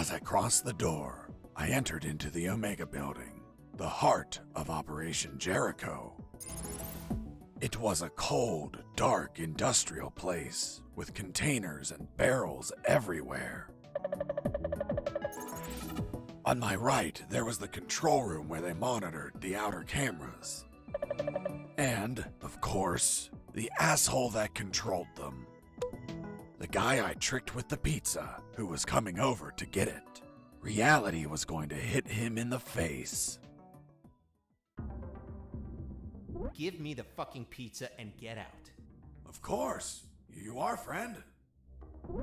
As I crossed the door, I entered into the Omega building, the heart of Operation Jericho. It was a cold, dark industrial place with containers and barrels everywhere. On my right, there was the control room where they monitored the outer cameras. And, of course, the asshole that controlled them. The guy I tricked with the pizza, who was coming over to get it. Reality was going to hit him in the face. Give me the fucking pizza and get out. Of course. You are, friend.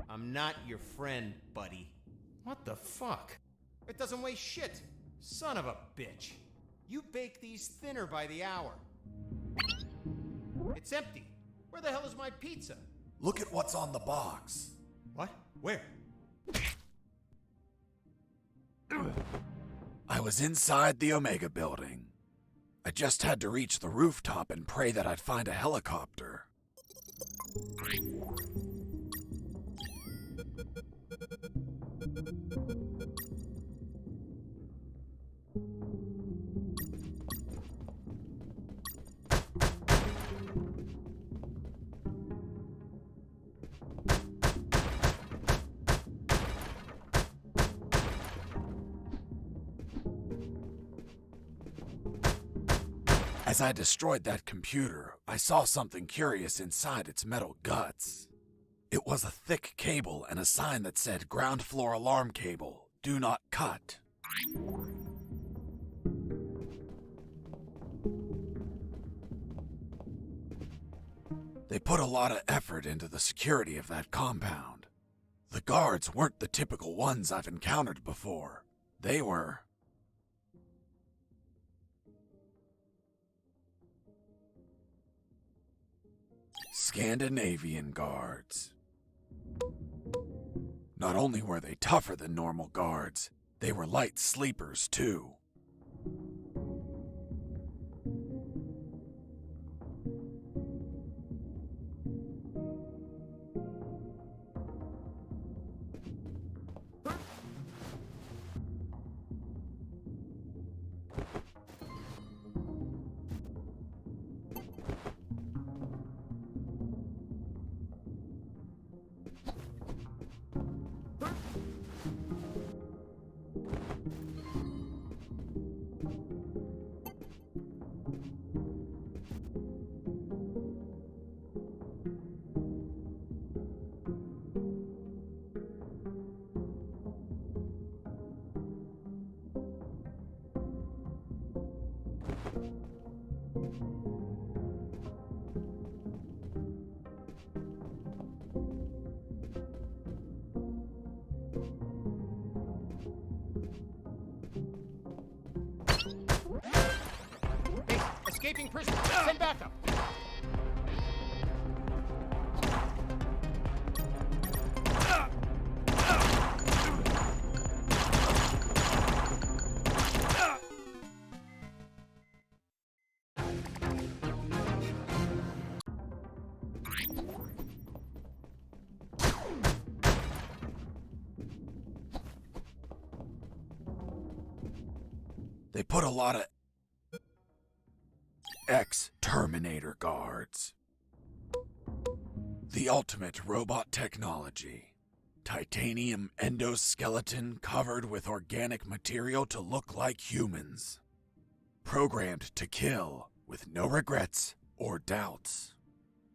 I'm not your friend, buddy. What the fuck? It doesn't weigh shit. Son of a bitch. You bake these thinner by the hour. It's empty. Where the hell is my pizza? Look at what's on the box. What? Where? I was inside the Omega building. I just had to reach the rooftop and pray that I'd find a helicopter. As I destroyed that computer, I saw something curious inside its metal guts. It was a thick cable and a sign that said ground floor alarm cable, do not cut. They put a lot of effort into the security of that compound. The guards weren't the typical ones I've encountered before. They were Scandinavian guards. Not only were they tougher than normal guards, they were light sleepers too. Hey, escaping prisoner, send backup. They put a lot of ex-Terminator guards. The ultimate robot technology. Titanium endoskeleton covered with organic material to look like humans. Programmed to kill with no regrets or doubts.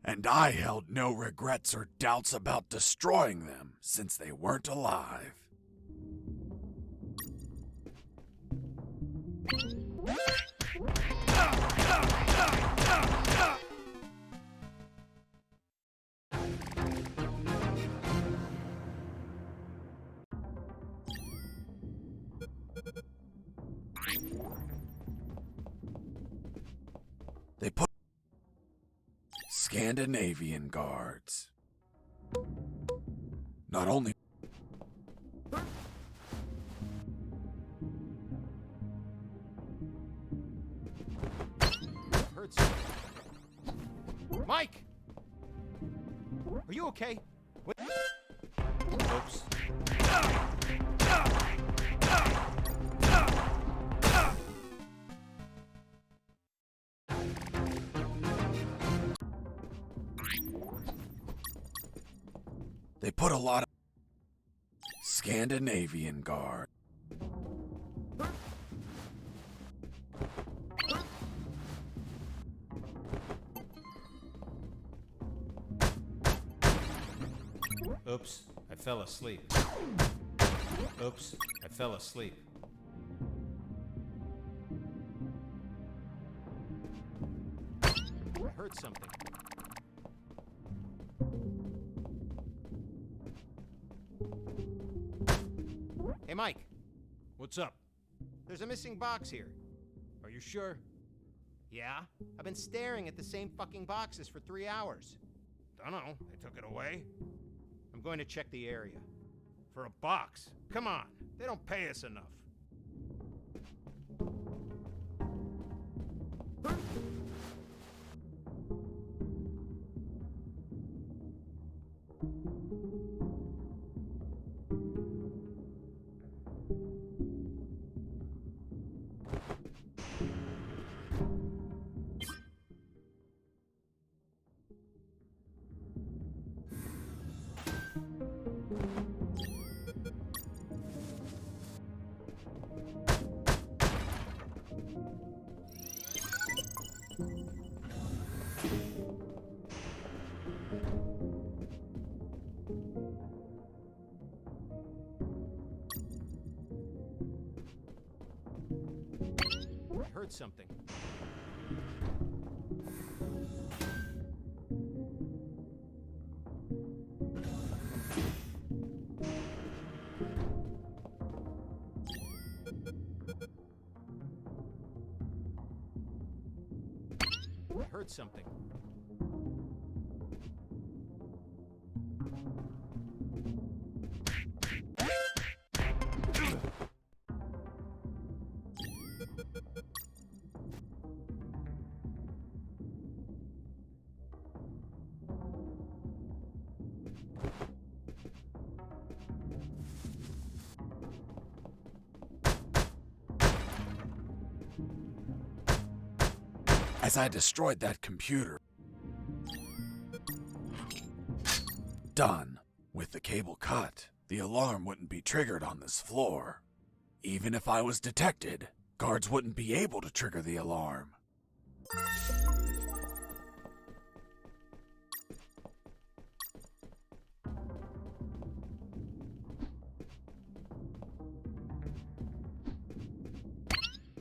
And I held no regrets or doubts about destroying them since they weren't alive. They put Scandinavian guards. Not only Hurts. Mike! Are you okay? What? Oops. They put a lot of Scandinavian guard. Oops, I fell asleep. Oops, I fell asleep. I heard something. Hey, Mike. What's up? There's a missing box here. Are you sure? Yeah? I've been staring at the same fucking boxes for 3 hours. Dunno. They took it away. I'm going to check the area. For a box. Come on. They don't pay us enough. I heard something. I heard something. As I destroyed that computer. Done. With the cable cut, the alarm wouldn't be triggered on this floor. Even if I was detected, guards wouldn't be able to trigger the alarm.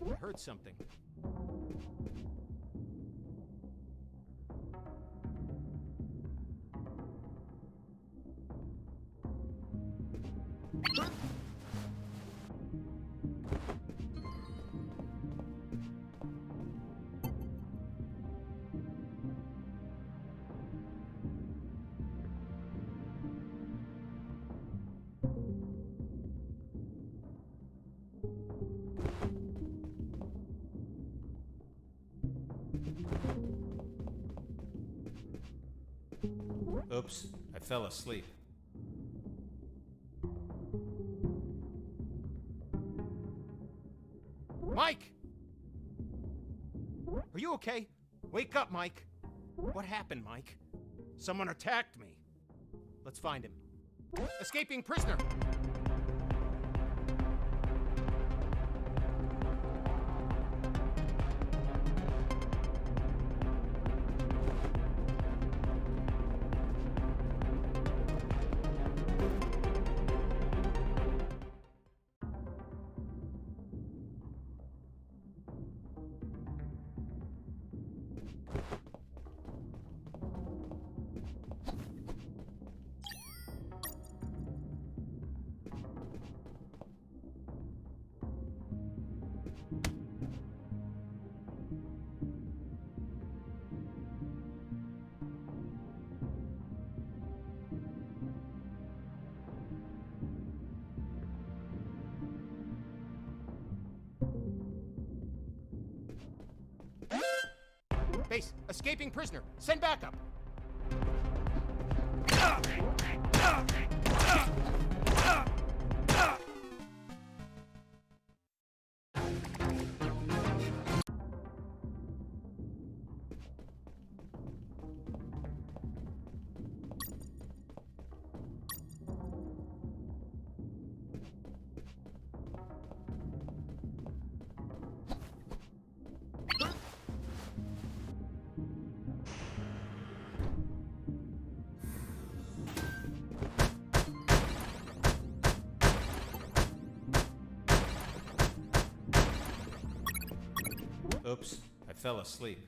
I heard something. Oops, I fell asleep. Mike! Are you okay? Wake up, Mike. What happened, Mike? Someone attacked me. Let's find him. Escaping prisoner! Base, escaping prisoner. Send backup. Oops, I fell asleep.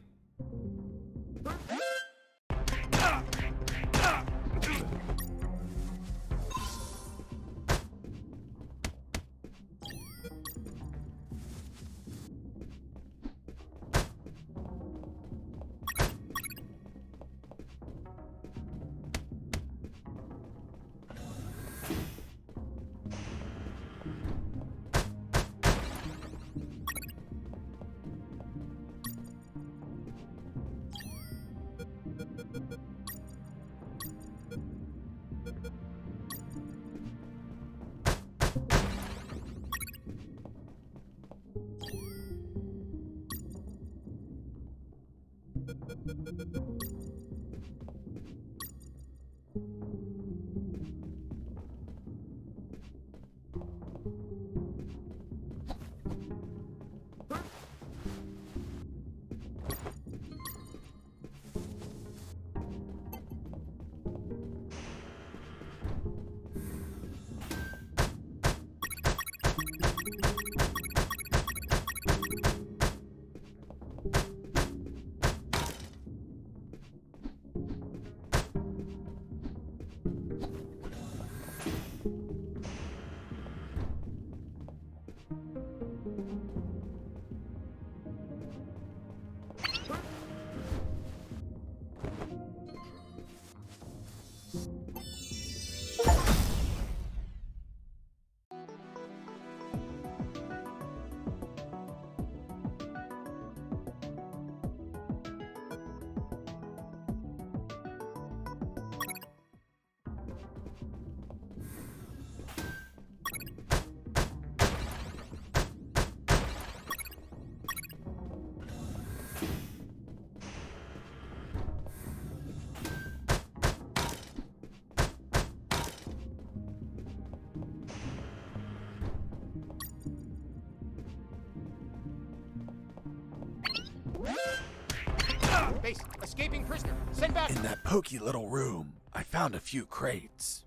Base, escaping prisoner. Send back. In that pokey little room, I found a few crates.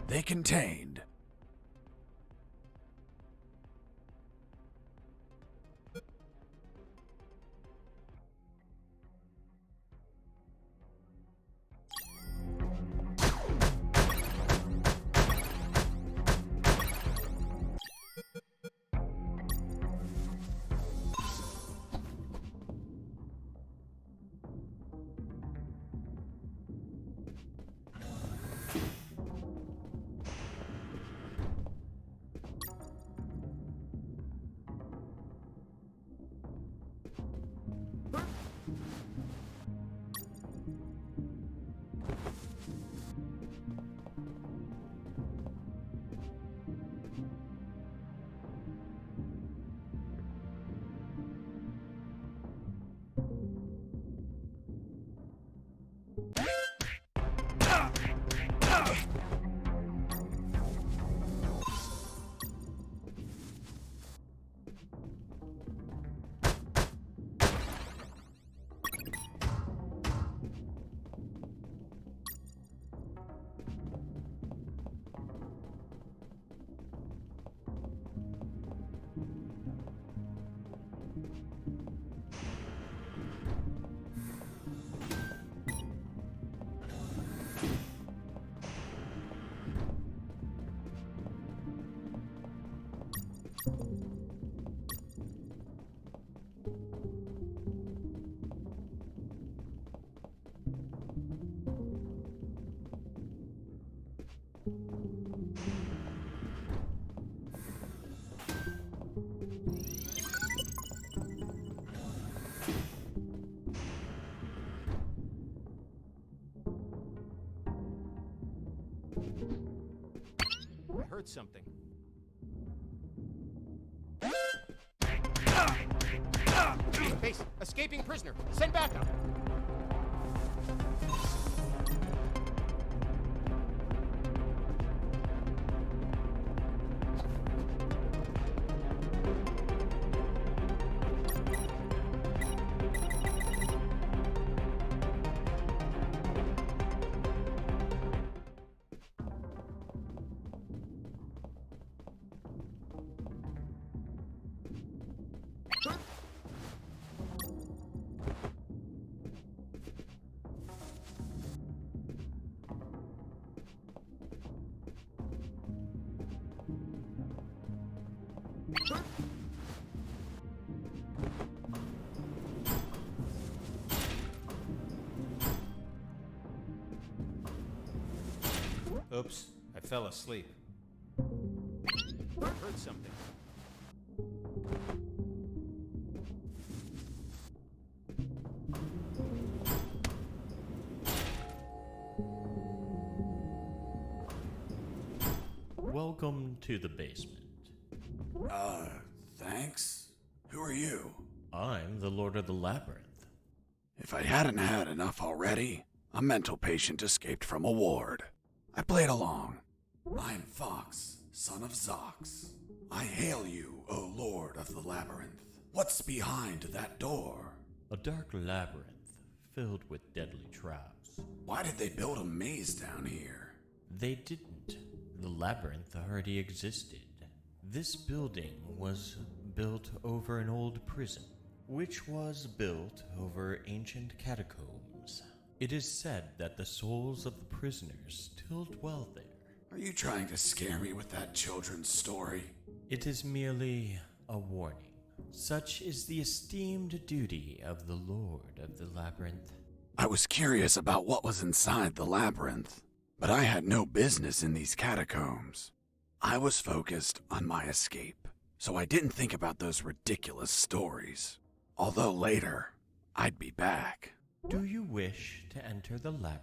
They contained I heard something. Base, escaping prisoner. Send backup. Oops, I fell asleep. I heard something. Welcome to the basement. Thanks? Who are you? I'm the Lord of the Labyrinth. If I hadn't had enough already, a mental patient escaped from a ward. I played along. I am Fox, son of Zox. I hail you, O Lord of the Labyrinth. What's behind that door? A dark labyrinth filled with deadly traps. Why did they build a maze down here? They didn't. The labyrinth already existed. This building was built over an old prison, which was built over ancient catacombs. It is said that the souls of the prisoners still dwell there. Are you trying to scare me with that children's story? It is merely a warning. Such is the esteemed duty of the Lord of the Labyrinth. I was curious about what was inside the labyrinth, but I had no business in these catacombs. I was focused on my escape, so I didn't think about those ridiculous stories. Although later, I'd be back. Do you wish to enter the labyrinth?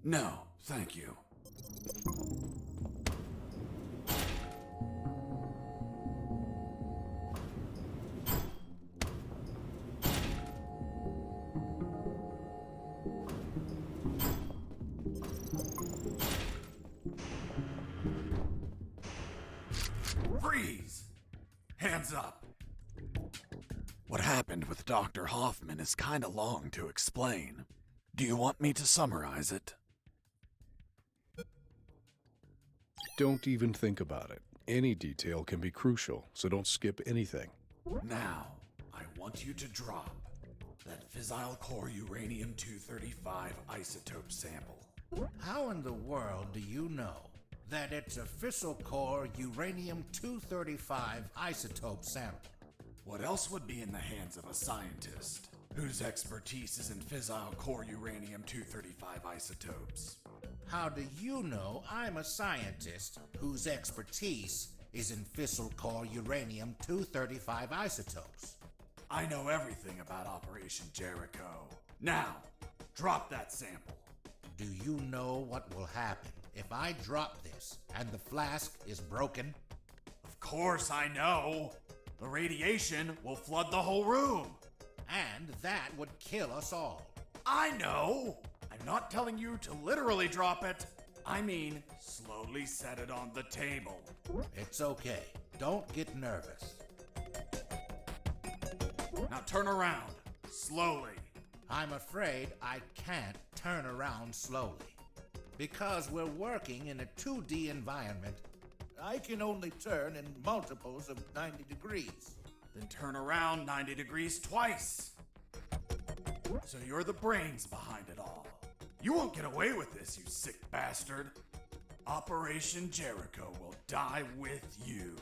No, thank you. Freeze! Hands up! What happened with Dr. Hoffman is kinda long to explain. Do you want me to summarize it? Don't even think about it. Any detail can be crucial, so don't skip anything. Now, I want you to drop that fissile core uranium-235 isotope sample. How in the world do you know that it's a fissile core uranium-235 isotope sample? What else would be in the hands of a scientist whose expertise is in fissile core uranium-235 isotopes? How do you know I'm a scientist whose expertise is in fissile core uranium-235 isotopes? I know everything about Operation Jericho. Now, drop that sample. Do you know what will happen if I drop this and the flask is broken? Of course I know. The radiation will flood the whole room. And that would kill us all. I know. I'm not telling you to literally drop it. I mean, slowly set it on the table. It's okay. Don't get nervous. Now turn around. Slowly. I'm afraid I can't turn around slowly. Because we're working in a 2D environment, I can only turn in multiples of 90 degrees. Then turn around 90 degrees twice. So you're the brains behind it all. You won't get away with this, you sick bastard. Operation Jericho will die with you.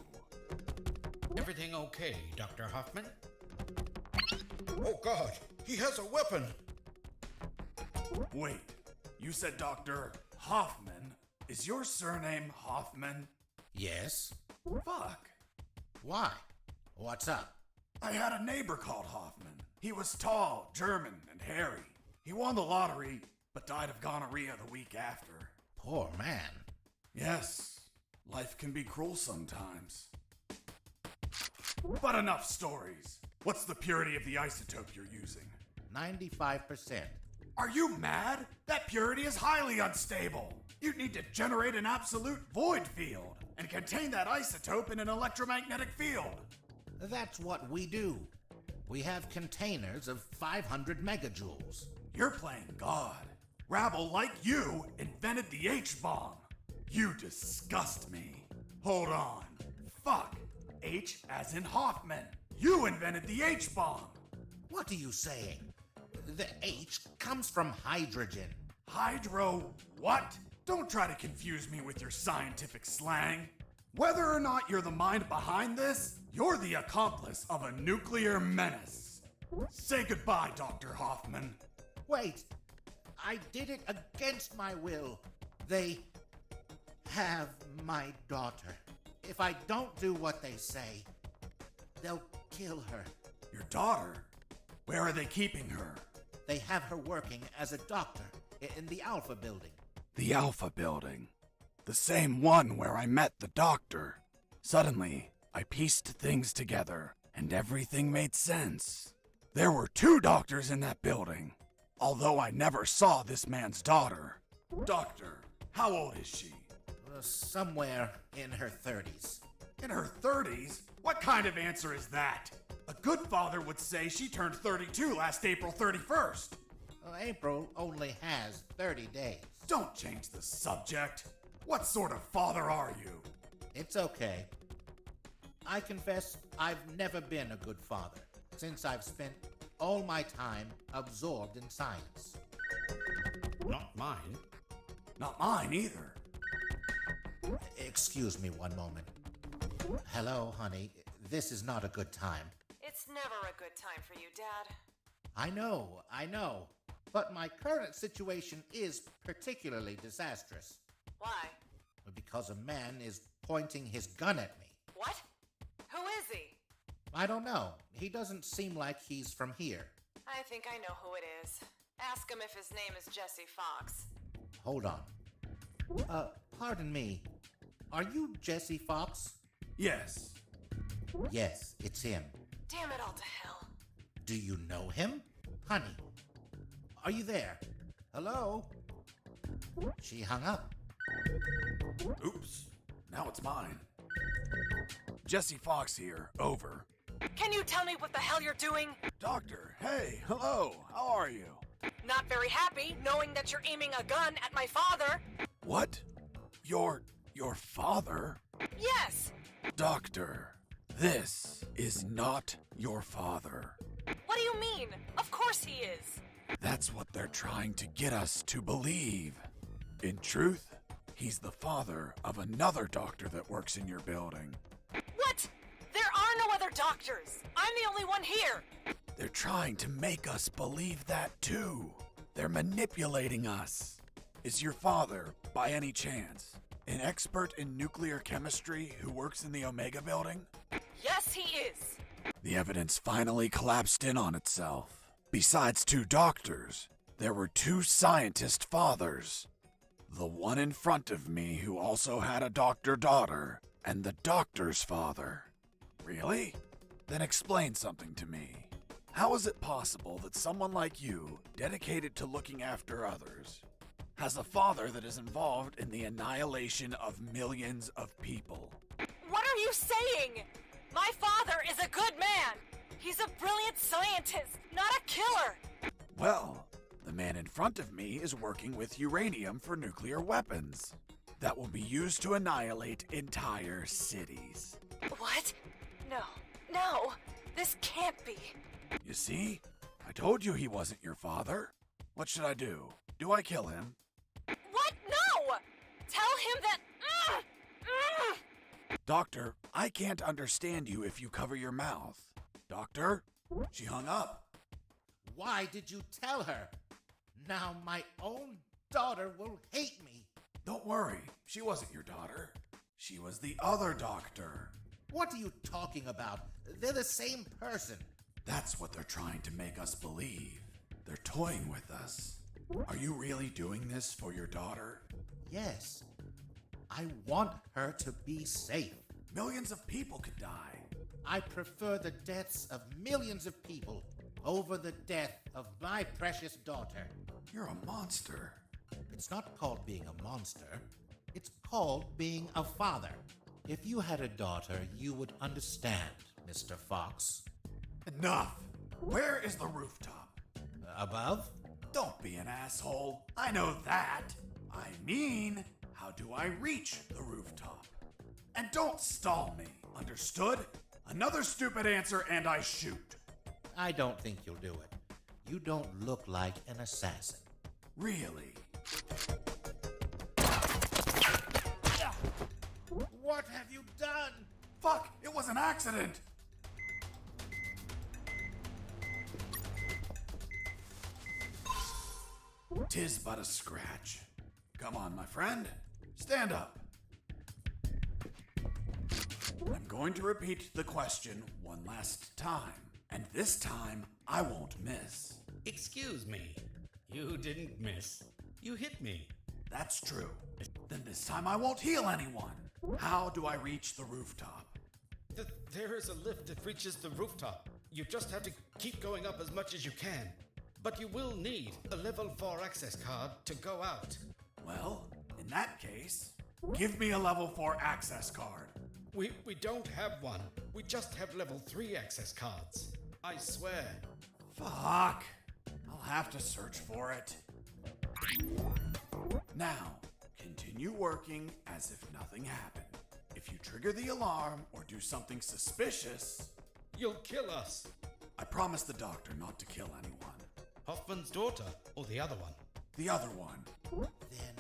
Everything okay, Dr. Hoffman? Oh God, he has a weapon! Wait, you said Dr. Hoffman. Is your surname Hoffman? Yes? Fuck. Why? What's up? I had a neighbor called Hoffman. He was tall, German, and hairy. He won the lottery, but died of gonorrhea the week after. Poor man. Yes, life can be cruel sometimes. But enough stories. What's the purity of the isotope you're using? 95%. Are you mad? That purity is highly unstable. You'd need to generate an absolute void field and contain that isotope in an electromagnetic field. That's what we do. We have containers of 500 megajoules. You're playing God. Rabble like you invented the H-bomb. You disgust me. Hold on. Fuck. H as in Hoffman. You invented the H-bomb. What are you saying? The H comes from hydrogen. Hydro what? Don't try to confuse me with your scientific slang. Whether or not you're the mind behind this, you're the accomplice of a nuclear menace. Say goodbye, Dr. Hoffman. Wait, I did it against my will. They have my daughter. If I don't do what they say, they'll kill her. Your daughter? Where are they keeping her? They have her working as a doctor in the Alpha building. The Alpha building. The same one where I met the doctor. Suddenly, I pieced things together, and everything made sense. There were 2 doctors in that building, although I never saw this man's daughter. Doctor, how old is she? Somewhere in her 30s. In her 30s? What kind of answer is that? A good father would say she turned 32 last April 31st. April only has 30 days. Don't change the subject. What sort of father are you? It's okay. I confess I've never been a good father, since I've spent all my time absorbed in science. Not mine. Not mine either. Excuse me one moment. Hello, honey. This is not a good time. It's never a good time for you, Dad. I know. But my current situation is particularly disastrous. Why? Because a man is pointing his gun at me. What? Who is he? I don't know. He doesn't seem like he's from here. I think I know who it is. Ask him if his name is Jesse Fox. Hold on. Pardon me. Are you Jesse Fox? Yes. Yes, it's him. Damn it all to hell. Do you know him? Honey, are you there? Hello? She hung up. Oops. Now it's mine. Jesse Fox here. Over. Can you tell me what the hell you're doing? Doctor, hey, hello. How are you? Not very happy knowing that you're aiming a gun at my father. What? Your father? Yes. Doctor, this is not your father. What do you mean? Of course he is. That's what they're trying to get us to believe. In truth, he's the father of another doctor that works in your building. What? There are no other doctors. I'm the only one here. They're trying to make us believe that too. They're manipulating us. Is your father, by any chance, an expert in nuclear chemistry who works in the Omega building? Yes, he is. The evidence finally collapsed in on itself. Besides 2 doctors, there were 2 scientist fathers. The one in front of me who also had a doctor daughter, and the doctor's father. Really? Then explain something to me. How is it possible that someone like you, dedicated to looking after others, has a father that is involved in the annihilation of millions of people? What are you saying? My father is a good man. He's a brilliant scientist, not a killer. Well, the man in front of me is working with uranium for nuclear weapons that will be used to annihilate entire cities. What? No, this can't be. You see? I told you he wasn't your father. What should I do? Do I kill him? What? No! Tell him that... Doctor, I can't understand you if you cover your mouth. Doctor? She hung up. Why did you tell her? Now my own daughter will hate me. Don't worry, she wasn't your daughter. She was the other doctor. What are you talking about? They're the same person. That's what they're trying to make us believe. They're toying with us. Are you really doing this for your daughter? Yes. I want her to be safe. Millions of people could die. I prefer the deaths of millions of people over the death of my precious daughter. You're a monster. It's not called being a monster. It's called being a father. If you had a daughter, you would understand, Mr. Fox. Enough! Where is the rooftop? Above? Don't be an asshole. I know that. I mean, how do I reach the rooftop? And don't stall me, understood? Another stupid answer and I shoot. I don't think you'll do it. You don't look like an assassin. Really? What have you done? Fuck! It was an accident! "'Tis but a scratch. Come on, my friend. Stand up. I'm going to repeat the question one last time, and this time I won't miss. Excuse me. You didn't miss. You hit me. That's true. Then this time I won't heal anyone. How do I reach the rooftop? There is a lift that reaches the rooftop. You just have to keep going up as much as you can. But you will need a level 4 access card to go out. Well, in that case, give me a level 4 access card. We don't have one. We just have level 3 access cards. I swear. Fuck. I'll have to search for it. Now, continue working as if nothing happened. If you trigger the alarm or do something suspicious, You'll kill us. I promise the doctor not to kill anyone. Hoffman's daughter, or the other one. The other one. Then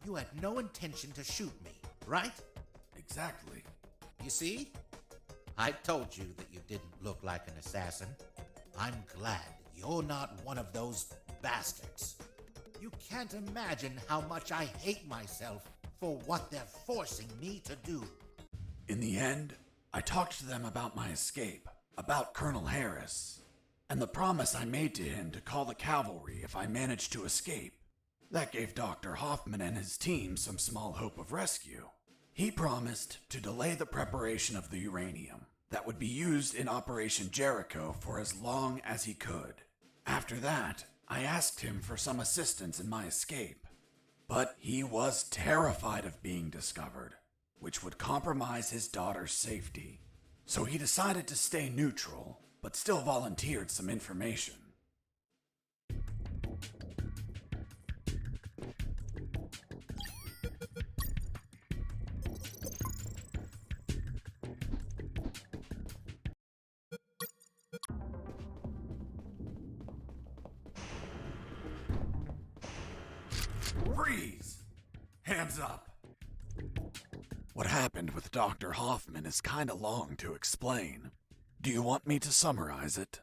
you had no intention to shoot me, right? Exactly. You see? I told you that you didn't look like an assassin. I'm glad you're not one of those bastards. You can't imagine how much I hate myself for what they're forcing me to do. In the end, I talked to them about my escape, about Colonel Harris, and the promise I made to him to call the cavalry if I managed to escape. That gave Dr. Hoffman and his team some small hope of rescue. He promised to delay the preparation of the uranium that would be used in Operation Jericho for as long as he could. After that, I asked him for some assistance in my escape, but he was terrified of being discovered, which would compromise his daughter's safety. So he decided to stay neutral, but still volunteered some information. Freeze! Hands up! What happened with Dr. Hoffman is kinda long to explain. Do you want me to summarize it?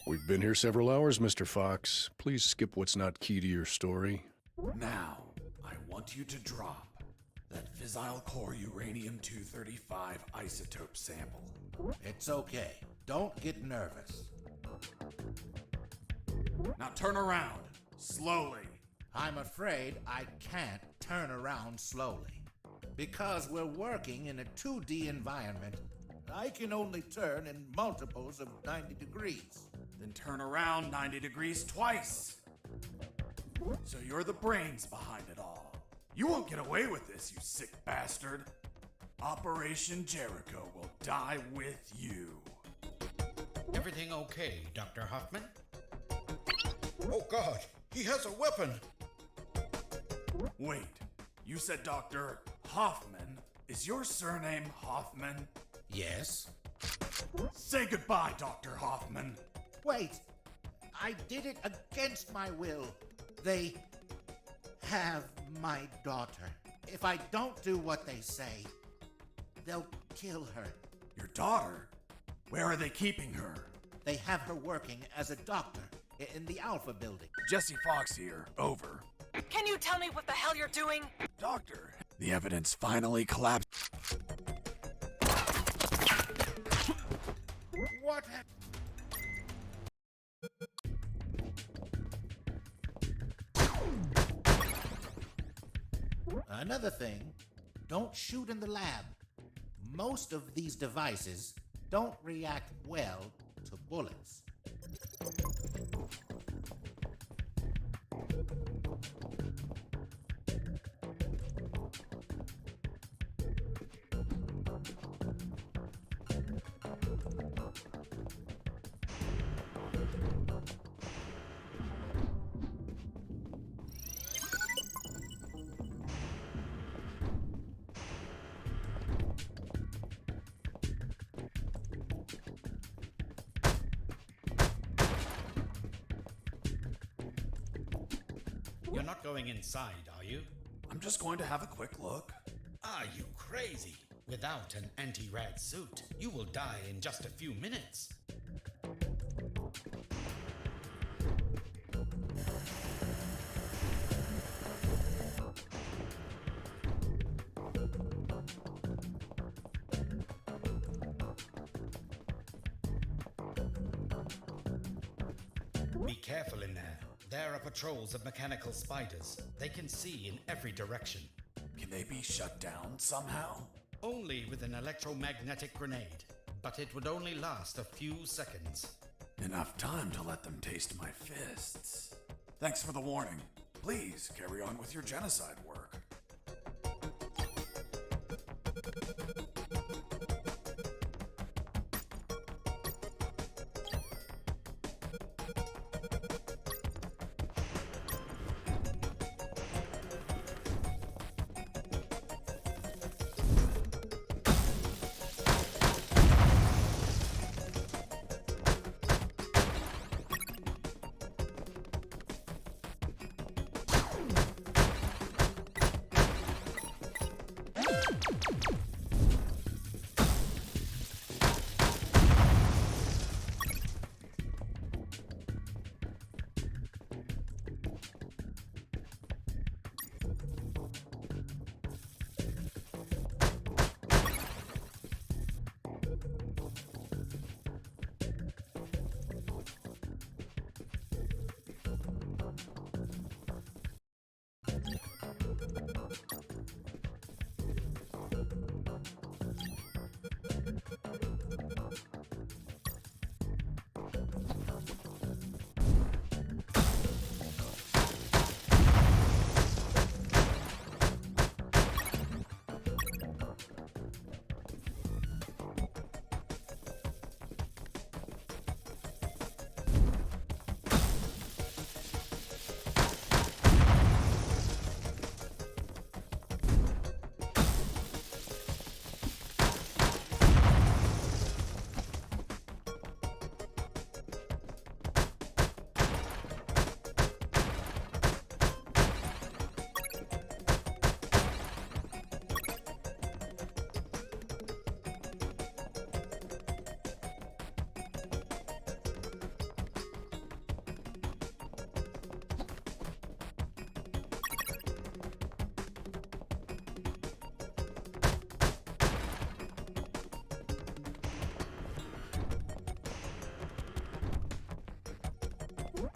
We've been here several hours, Mr. Fox. Please skip what's not key to your story. Now, I want you to drop that fissile core uranium-235 isotope sample. It's okay. Don't get nervous. Now turn around, slowly. I'm afraid I can't turn around slowly. Because we're working in a 2D environment, I can only turn in multiples of 90 degrees. Then turn around 90 degrees twice. So you're the brains behind it all. You won't get away with this, you sick bastard. Operation Jericho will die with you. Everything okay, Dr. Hoffman? Oh God, he has a weapon! Wait, you said Dr. Hoffman. Is your surname Hoffman? Yes? Say goodbye, Dr. Hoffman. Wait! I did it against my will. They have my daughter. If I don't do what they say, they'll kill her. Your daughter? Where are they keeping her? They have her working as a doctor in the Alpha building. Jesse Fox here. Over. Can you tell me what the hell you're doing? Doctor. The evidence finally collapsed. What? Another thing, don't shoot in the lab. Most of these devices don't react well to bullets. You're not going inside, are you? I'm just going to have a quick look. Are you crazy? Without an anti-rad suit, you will die in just a few minutes. Be careful in there. There are patrols of mechanical spiders. They can see in every direction. Can they be shut down somehow? Only with an electromagnetic grenade. But it would only last a few seconds. Enough time to let them taste my fists. Thanks for the warning. Please carry on with your genocide work.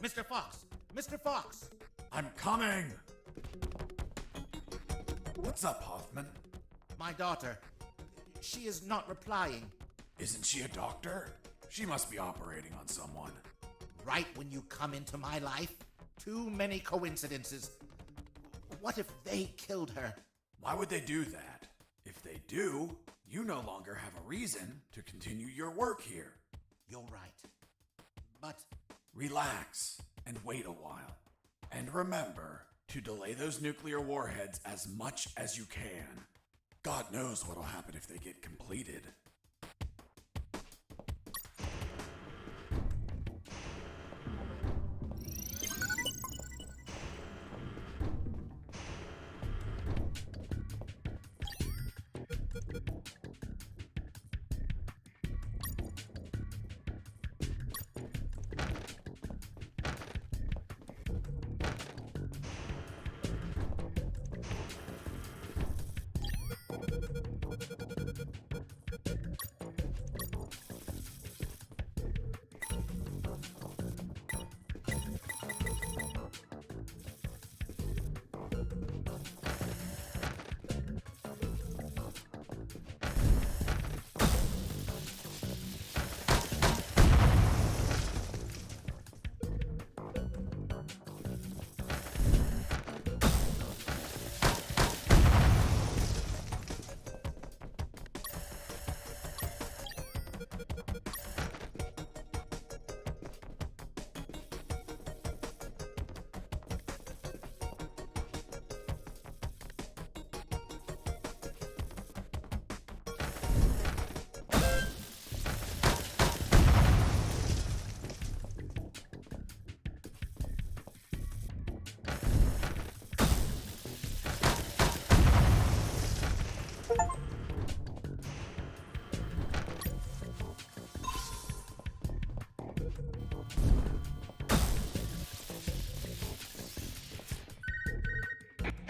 Mr. Fox! Mr. Fox! I'm coming! What's up, Hoffman? My daughter. She is not replying. Isn't she a doctor? She must be operating on someone. Right when you come into my life? Too many coincidences. What if they killed her? Why would they do that? If they do, you no longer have a reason to continue your work here. You're right. But Relax and wait a while. And remember to delay those nuclear warheads as much as you can. God knows what'll happen if they get completed.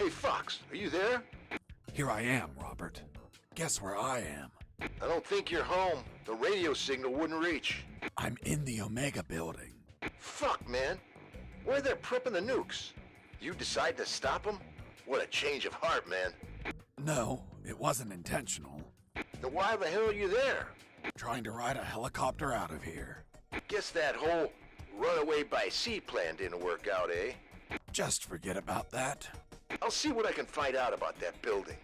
Hey, Fox, are you there? Here I am, Robert. Guess where I am? I don't think you're home. The radio signal wouldn't reach. I'm in the Omega building. Fuck, man. Where they're prepping the nukes? You decide to stop them? What a change of heart, man. No, it wasn't intentional. Then why the hell are you there? Trying to ride a helicopter out of here. Guess that whole runaway by sea plan didn't work out, eh? Just forget about that. I'll see what I can find out about that building.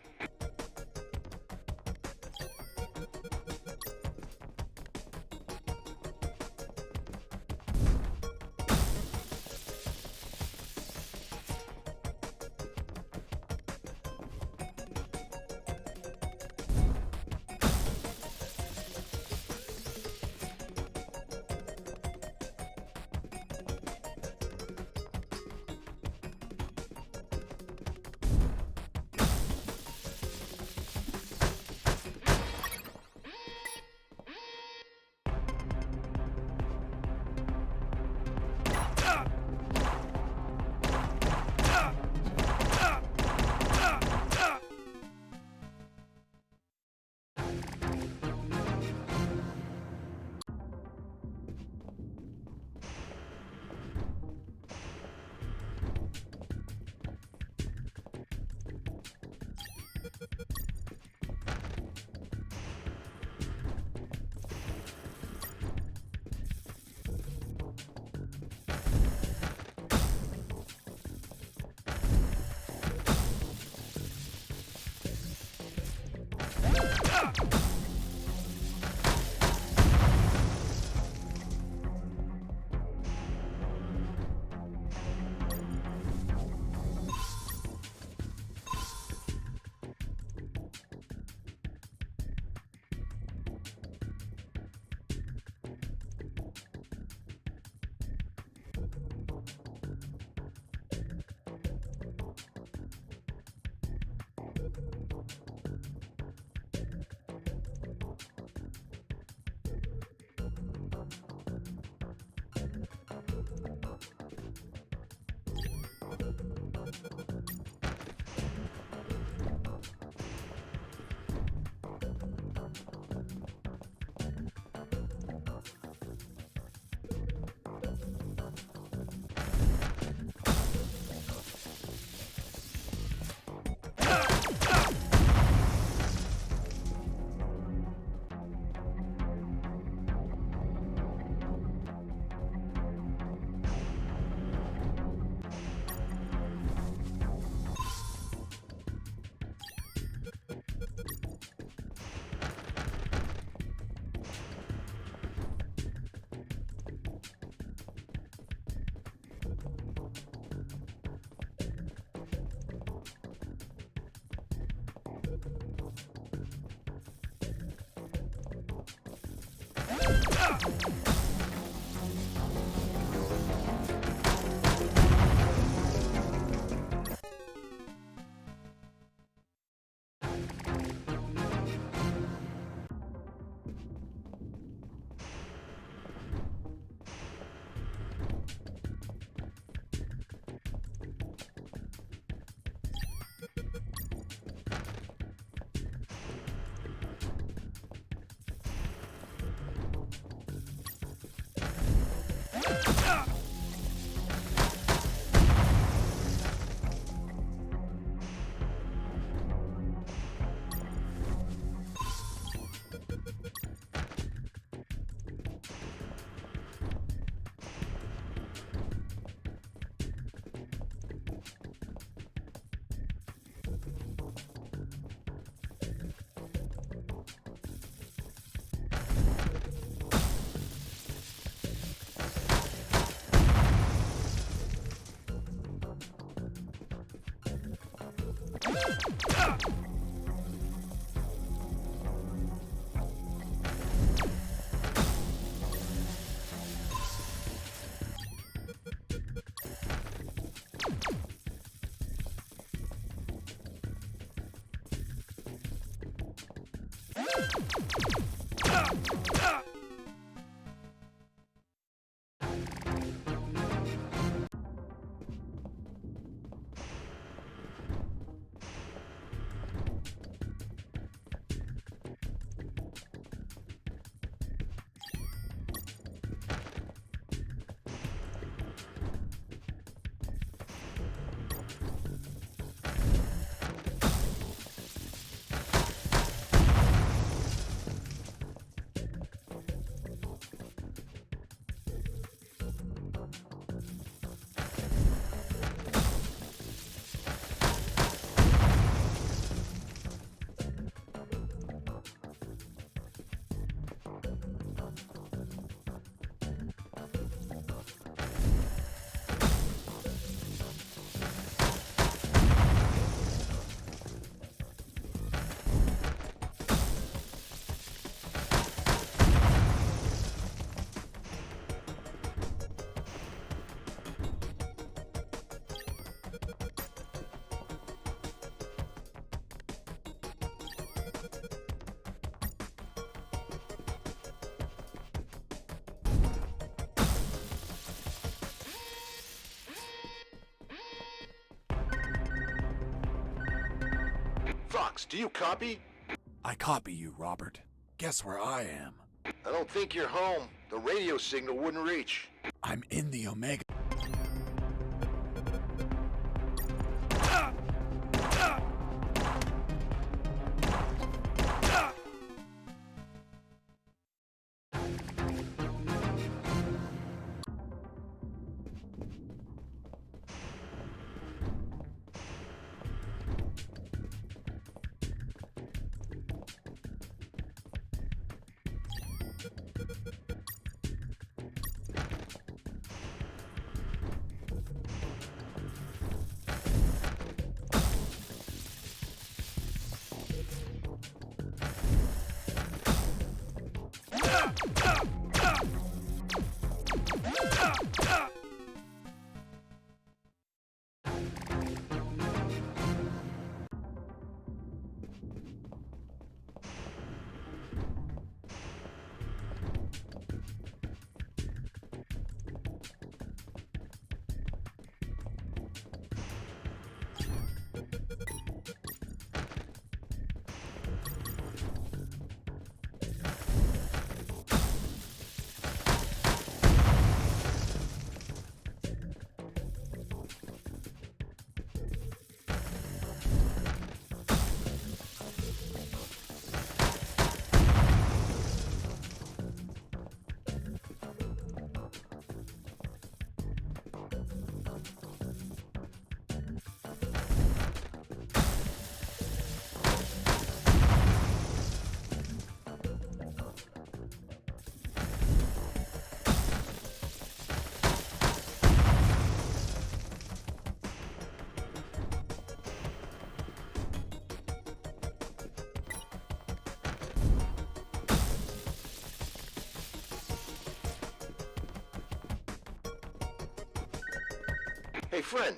Fox, do you copy? I copy you, Robert. Guess where I am? I don't think you're home. The radio signal wouldn't reach. I'm in the Omega. Hey, friend.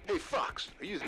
Hey, Fox, are you...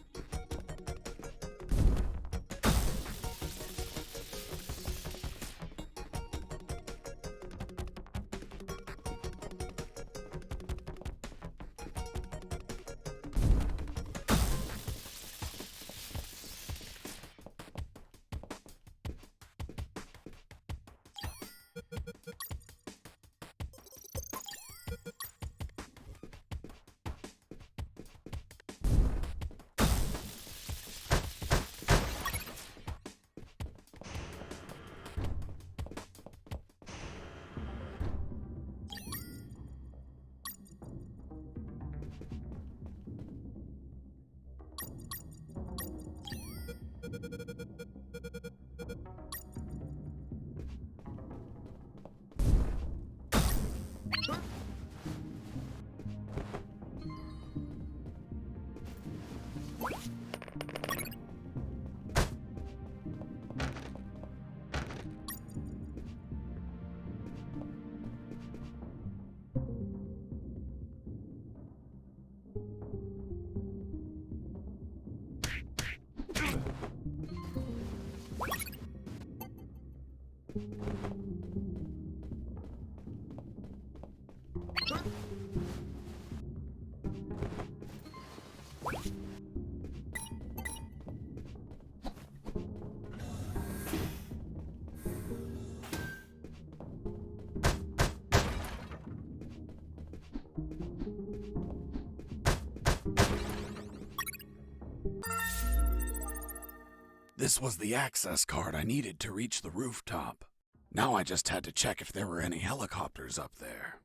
This was the access card I needed to reach the rooftop. Now I just had to check if there were any helicopters up there.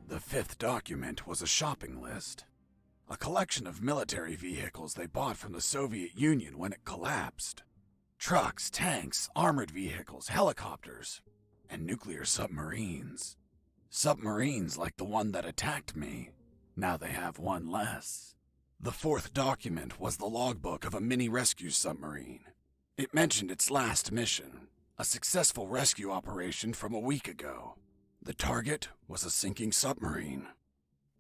The fifth document was a shopping list. A collection of military vehicles they bought from the Soviet Union when it collapsed. Trucks, tanks, armored vehicles, helicopters, and nuclear submarines. Submarines like the one that attacked me. Now they have one less. The fourth document was the logbook of a mini-rescue submarine. It mentioned its last mission, a successful rescue operation from a week ago. The target was a sinking submarine.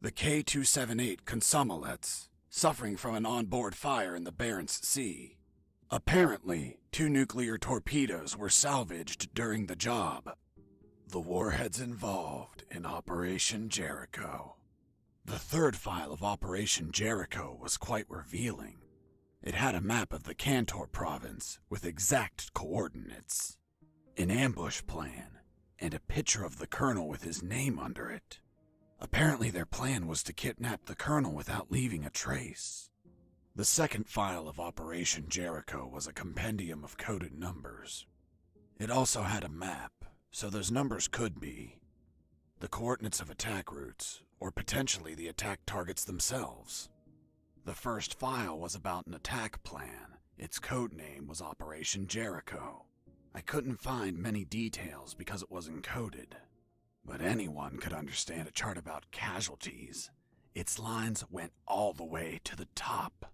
The K-278 Consomolets, suffering from an onboard fire in the Barents Sea. Apparently, 2 nuclear torpedoes were salvaged during the job. The warheads involved in Operation Jericho. The third file of Operation Jericho was quite revealing. It had a map of the Kantor province with exact coordinates, an ambush plan, and a picture of the colonel with his name under it. Apparently their plan was to kidnap the colonel without leaving a trace. The second file of Operation Jericho was a compendium of coded numbers. It also had a map, so those numbers could be the coordinates of attack routes, or potentially the attack targets themselves. The first file was about an attack plan. Its code name was Operation Jericho. I couldn't find many details because it was encoded, but anyone could understand a chart about casualties. Its lines went all the way to the top.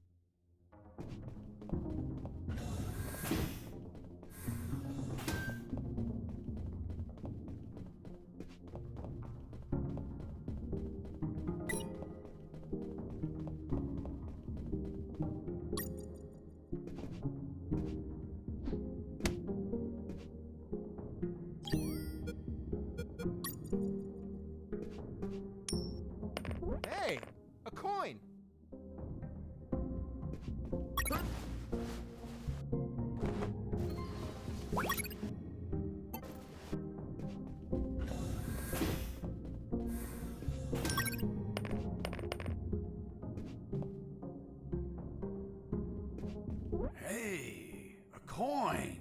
Hey, a coin! Hey, a coin!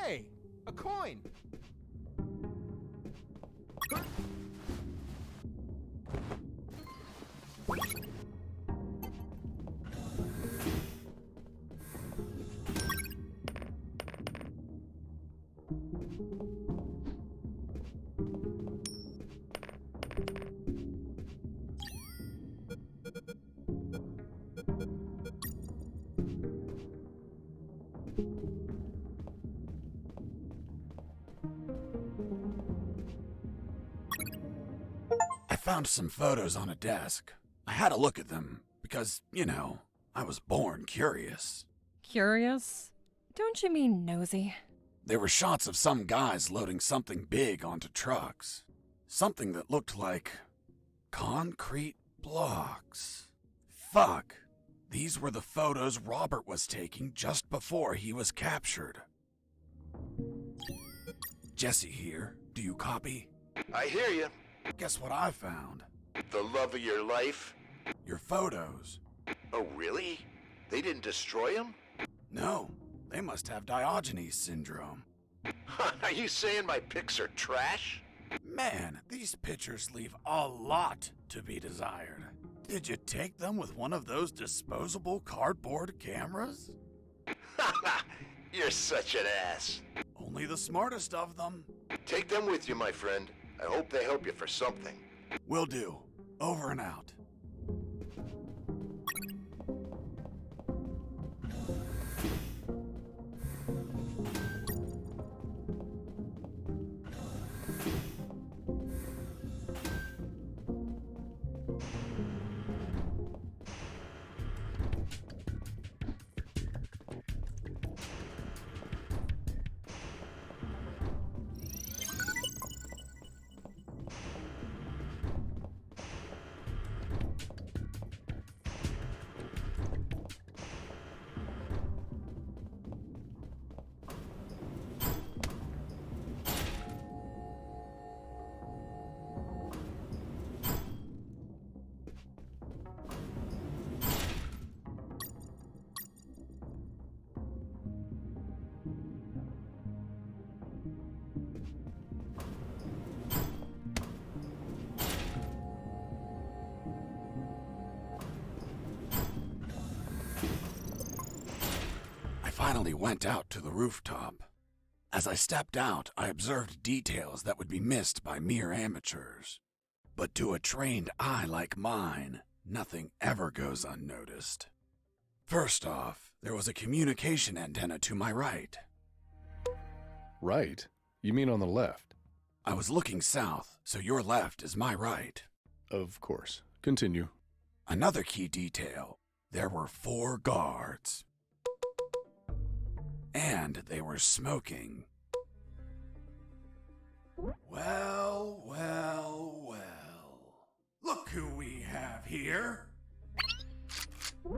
Hey, a coin! I found some photos on a desk. I had a look at them because, I was born curious. Curious? Don't you mean nosy? There were shots of some guys loading something big onto trucks. Something that looked like concrete blocks. Fuck. These were the photos Robert was taking just before he was captured. Jesse here. Do you copy? I hear you. Guess what I found? The love of your life? Your photos. Oh, really? They didn't destroy him? No, they must have Diogenes syndrome. Are you saying my pics are trash? Man, these pictures leave a lot to be desired. Did you take them with one of those disposable cardboard cameras? You're such an ass. Only the smartest of them. Take them with you, my friend. I hope they help you for something. Will do. Over and out. finally went out to the rooftop. As I stepped out, I observed details that would be missed by mere amateurs. But to a trained eye like mine, nothing ever goes unnoticed. First off, there was a communication antenna to my right. Right? You mean on the left? I was looking south, so your left is my right. Of course. Continue. Another key detail, there were 4 guards. And they were smoking. Well, well, well. Look who we have here.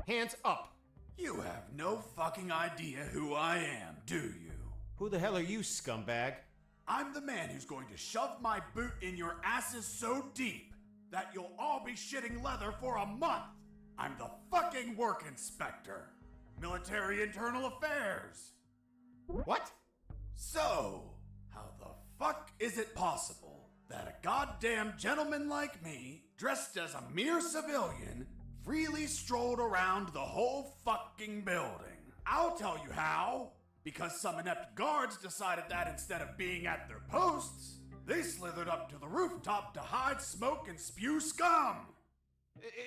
Hands up! You have no fucking idea who I am, do you? Who the hell are you, scumbag? I'm the man who's going to shove my boot in your asses so deep that you'll all be shitting leather for a month. I'm the fucking work inspector. Military Internal Affairs. What? So, how the fuck is it possible that a goddamn gentleman like me, dressed as a mere civilian, freely strolled around the whole fucking building? I'll tell you how. Because some inept guards decided that instead of being at their posts, they slithered up to the rooftop to hide, smoke, and spew scum.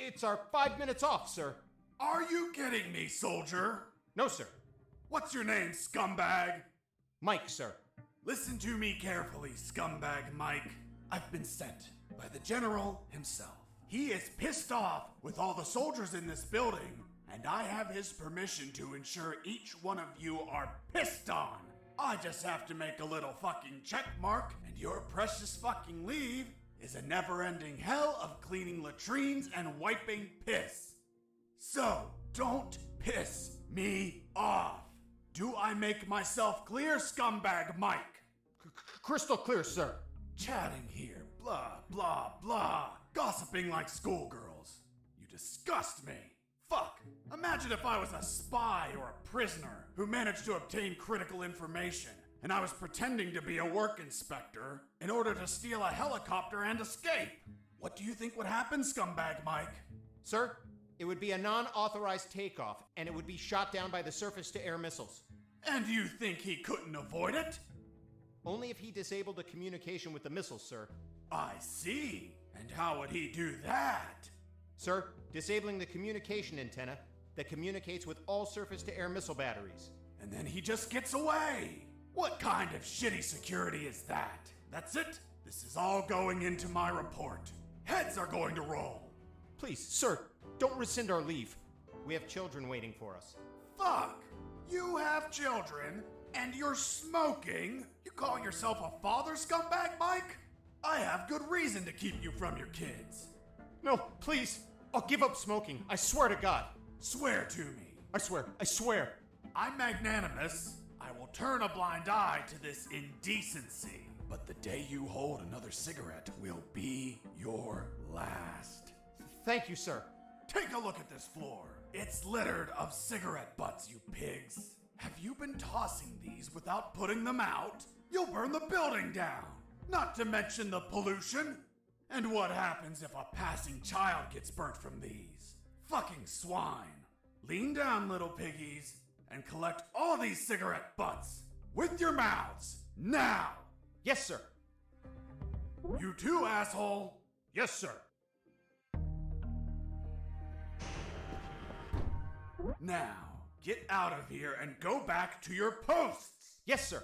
It's our 5 minutes off, sir. Are you kidding me, soldier? No, sir. What's your name, scumbag? Mike, sir. Listen to me carefully, scumbag Mike. I've been sent by the general himself. He is pissed off with all the soldiers in this building, and I have his permission to ensure each one of you are pissed on. I just have to make a little fucking check mark, and your precious fucking leave is a never-ending hell of cleaning latrines and wiping piss. So, don't piss me off. Do I make myself clear, scumbag Mike? Crystal clear, sir. Chatting here, blah, blah, blah. Gossiping like schoolgirls. You disgust me. Fuck. Imagine if I was a spy or a prisoner who managed to obtain critical information, and I was pretending to be a work inspector in order to steal a helicopter and escape. What do you think would happen, scumbag Mike? Sir, it would be a non-authorized takeoff, and it would be shot down by the surface-to-air missiles. And you think he couldn't avoid it? Only if he disabled the communication with the missiles, sir. I see. And how would he do that? Sir, disabling the communication antenna that communicates with all surface-to-air missile batteries. And then he just gets away. What kind of shitty security is that? That's it? This is all going into my report. Heads are going to roll. Please, sir, don't rescind our leave. We have children waiting for us. Fuck! You have children, and you're smoking? You call yourself a father, scumbag Mike? I have good reason to keep you from your kids. No, please. I'll give up smoking. I swear to God. Swear to me. I swear. I'm magnanimous. I will turn a blind eye to this indecency. But the day you hold another cigarette will be your last. Thank you, sir. Take a look at this floor. It's littered of cigarette butts, you pigs. Have you been tossing these without putting them out? You'll burn the building down. Not to mention the pollution. And what happens if a passing child gets burnt from these? Fucking swine. Lean down, little piggies, and collect all these cigarette butts. With your mouths. Now! Yes, sir. You too, asshole. Yes, sir. Now, get out of here and go back to your posts. Yes, sir.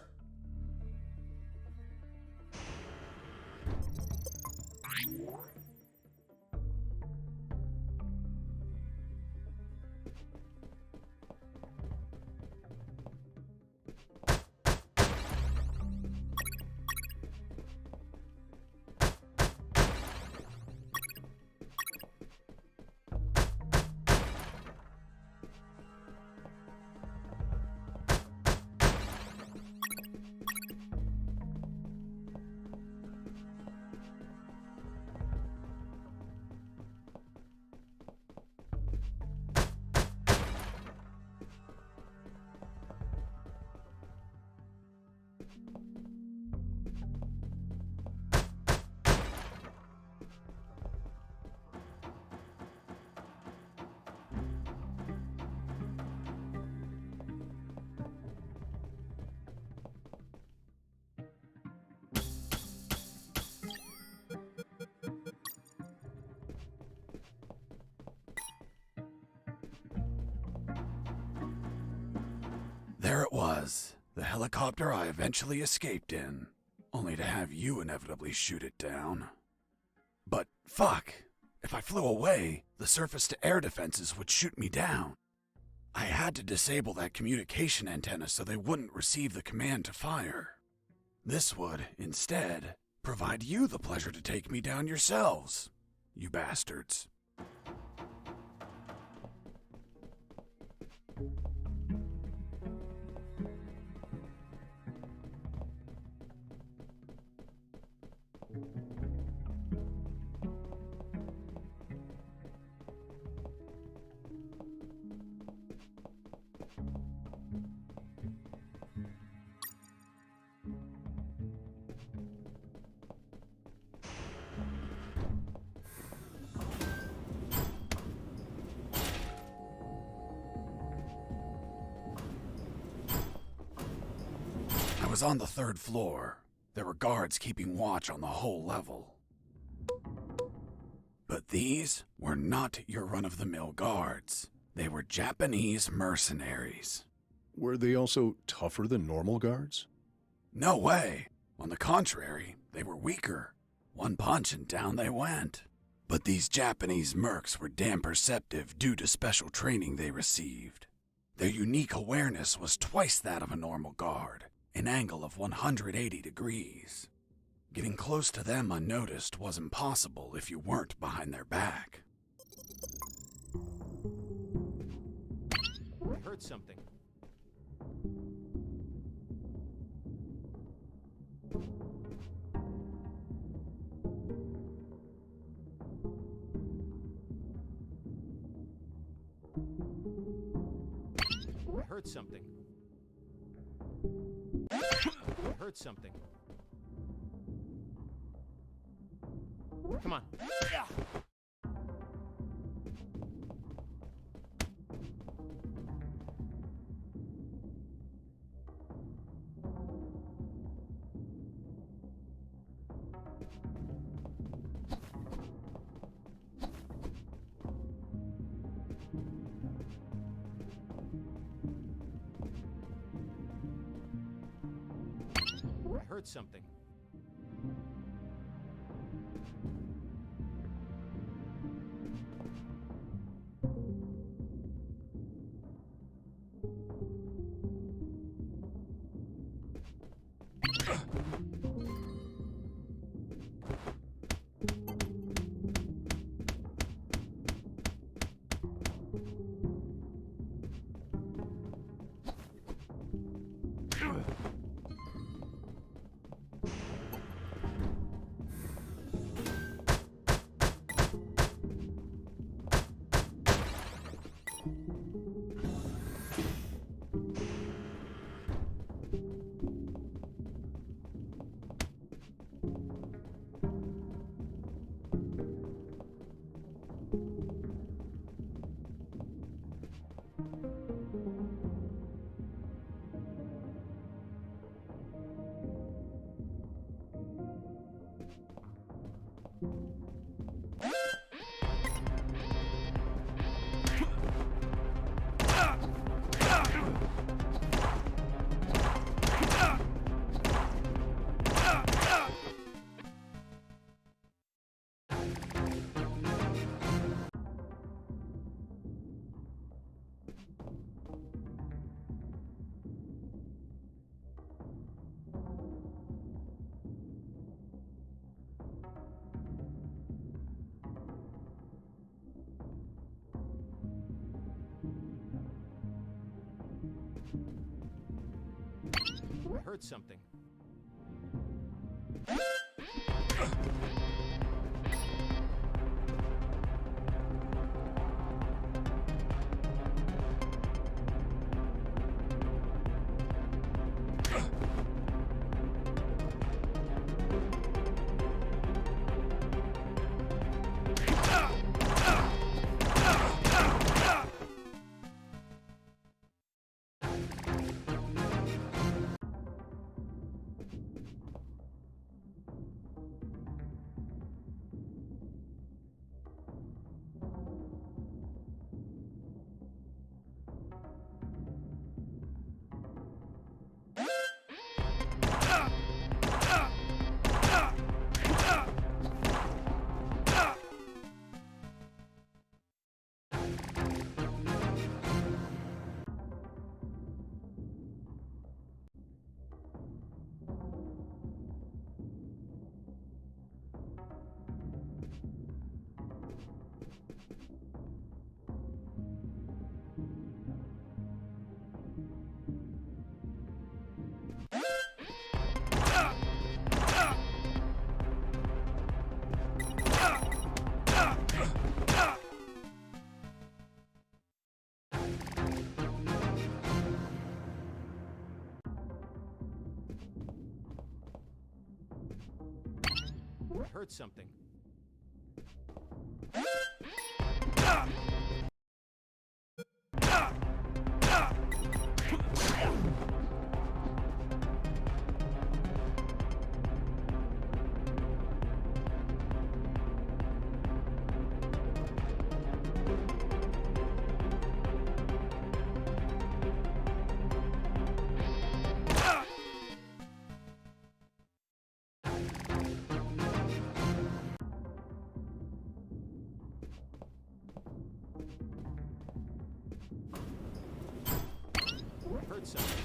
was the helicopter I eventually escaped in, only to have you inevitably shoot it down. But fuck, if I flew away, the surface-to-air defenses would shoot me down. I had to disable that communication antenna so they wouldn't receive the command to fire. This would, instead, provide you the pleasure to take me down yourselves, you bastards. I was on the 3rd floor. There were guards keeping watch on the whole level. But these were not your run-of-the-mill guards. They were Japanese mercenaries. Were they also tougher than normal guards? No way. On the contrary, they were weaker. One punch and down they went. But these Japanese mercs were damn perceptive due to special training they received. Their unique awareness was twice that of a normal guard, an angle of 180 degrees. Getting close to them unnoticed was impossible if you weren't behind their back. I heard something. I heard something. I heard something. Come on. I heard something. I heard something. I heard something. I heard something.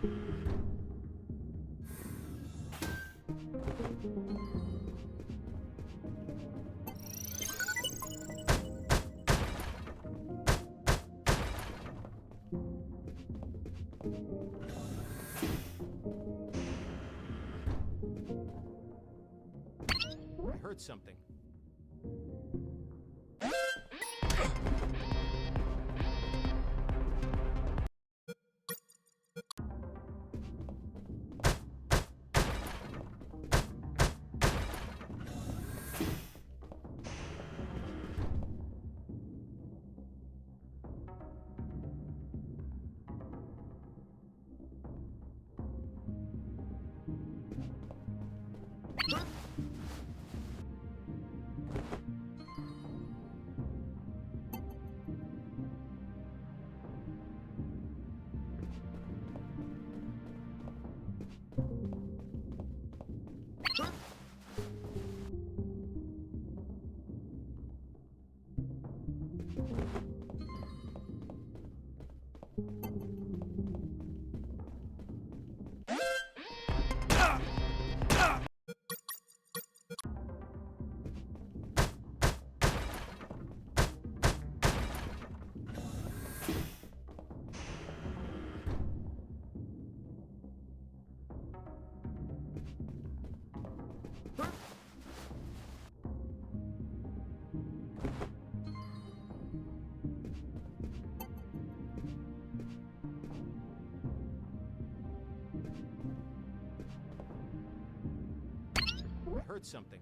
I heard something. I heard something.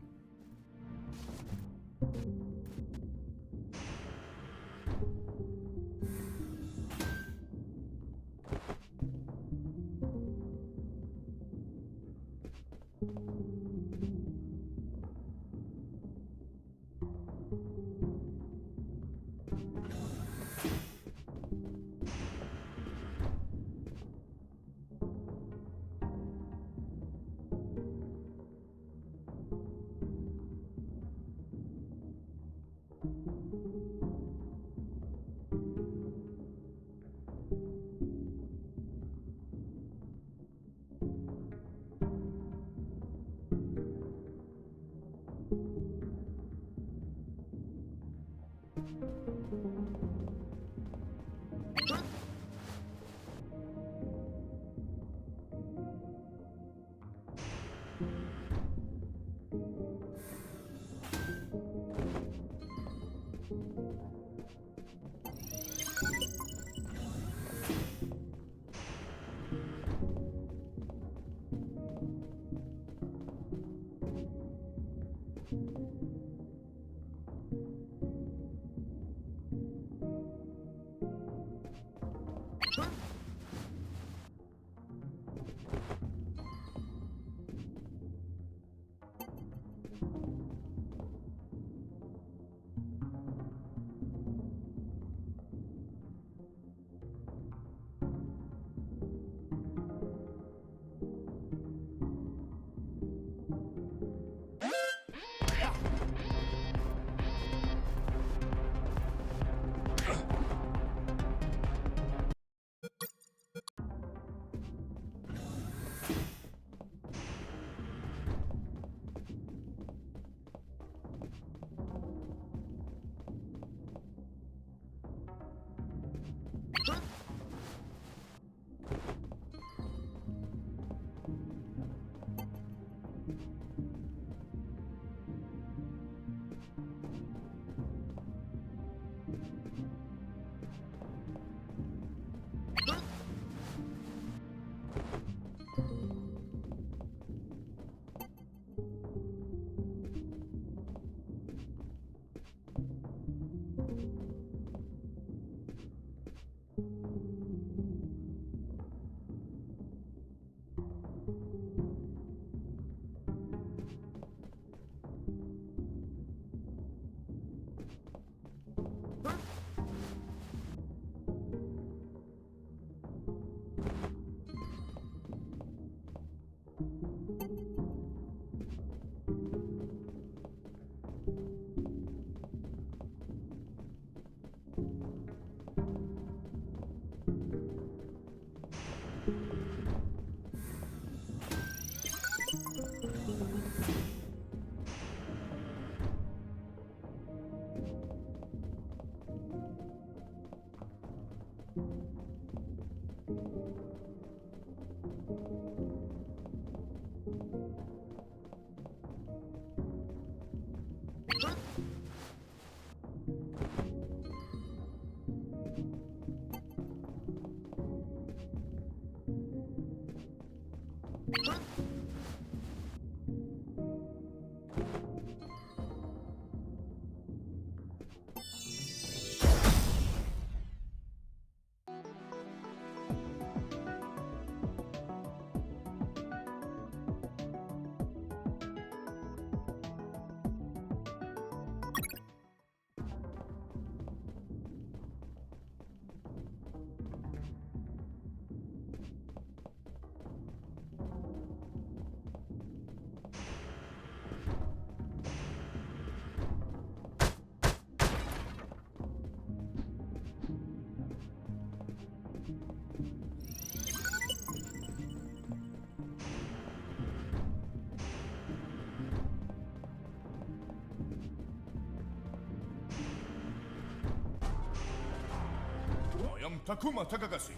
am Takuma Takagashi,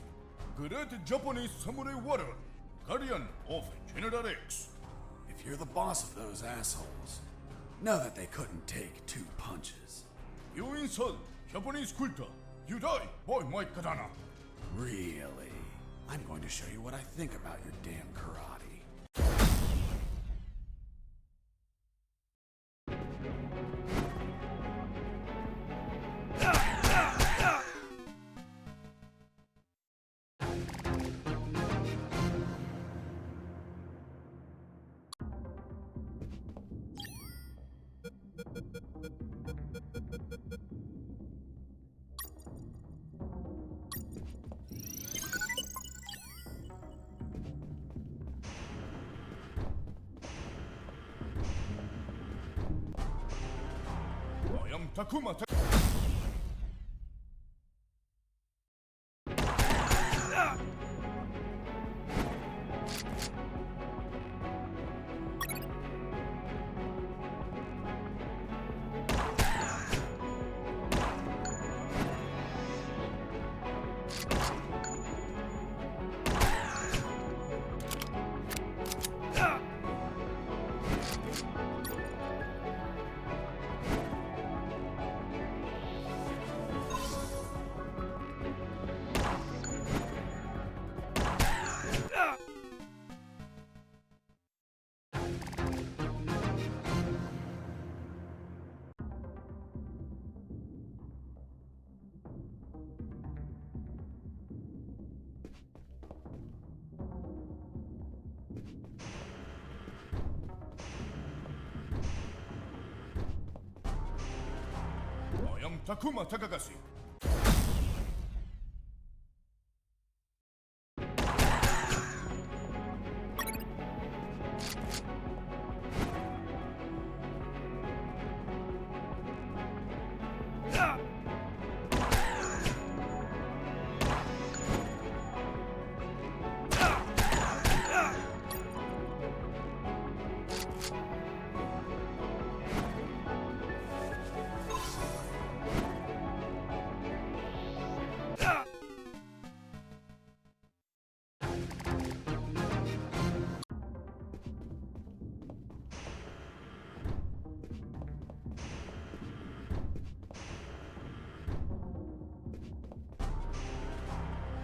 great Japanese samurai warrior, guardian of General X. If you're the boss of those assholes, know that they couldn't take 2 punches. You insult Japanese culture. You die by my katana. Really? I'm going to show you what I think about your damn karate. I am Takuma Takagashi. I am Takuma Takagashi.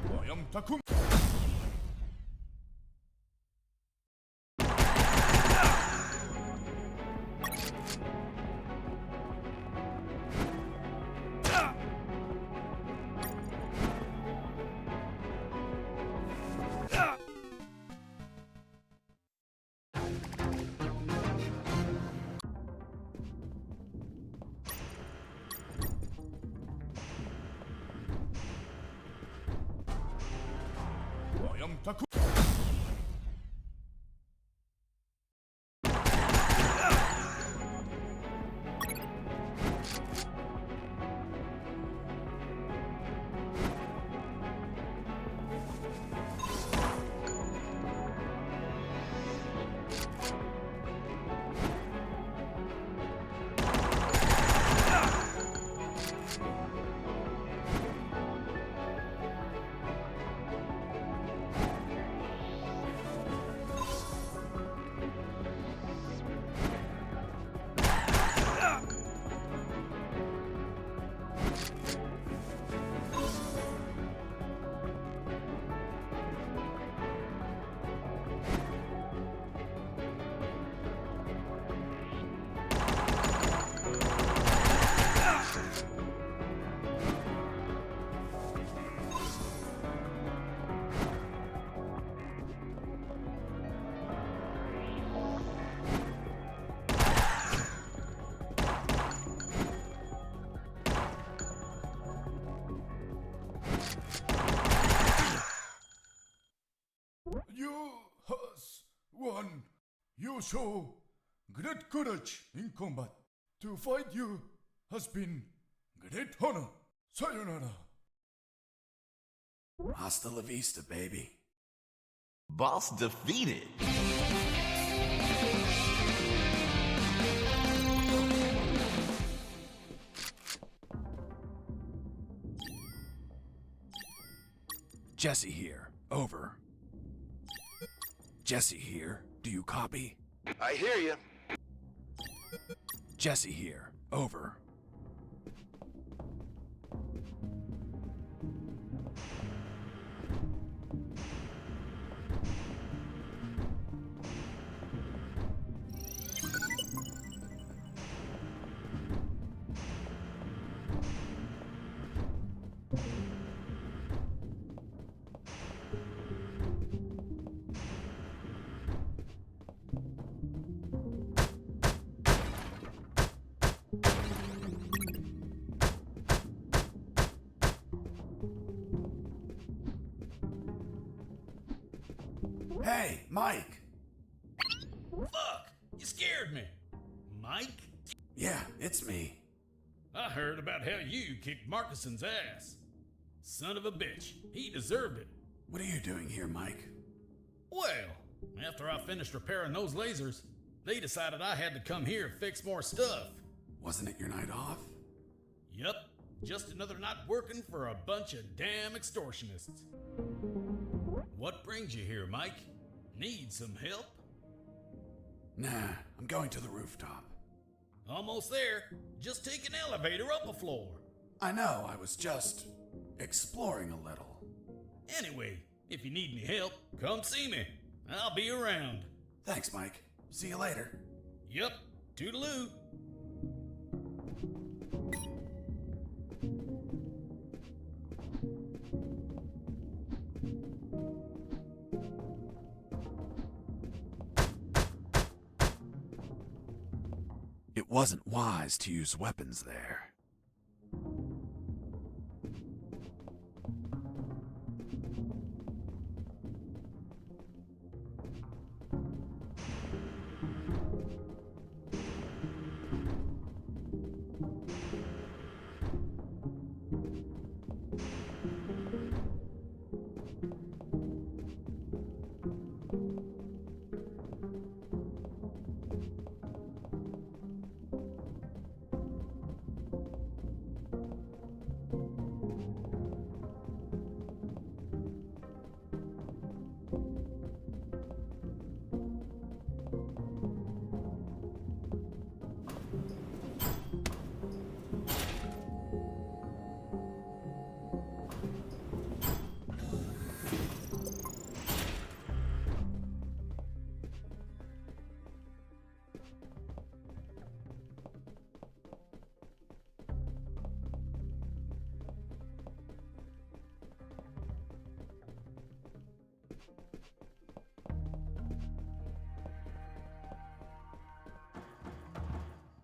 I am Takuma. I am Takuma. You has won. You show great courage in combat. To fight you has been great honor. Sayonara. Hasta la vista, baby. Boss defeated. Jesse here. Over. Jesse here. Do you copy? I hear you. Jesse here. Over. Hey, Mike! Fuck! You scared me. Mike? Yeah, it's me. I heard about how you kicked Markison's ass. Son of a bitch. He deserved it. What are you doing here, Mike? Well, after I finished repairing those lasers, they decided I had to come here and fix more stuff. Wasn't it your night off? Yup, just another night working for a bunch of damn extortionists. What brings you here, Mike? Need some help? Nah, I'm going to the rooftop. Almost there. Just take an elevator up a floor. I know, I was just exploring a little. Anyway, if you need any help, come see me. I'll be around. Thanks, Mike. See you later. Yup, toodaloo. It wasn't wise to use weapons there.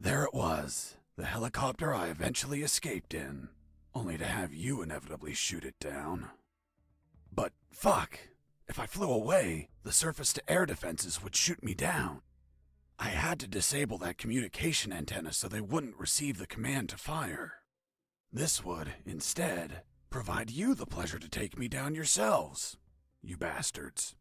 There it was, the helicopter I eventually escaped in, only to have you inevitably shoot it down. But fuck, if I flew away, the surface-to-air defenses would shoot me down. I had to disable that communication antenna so they wouldn't receive the command to fire. This would, instead, provide you the pleasure to take me down yourselves, you bastards.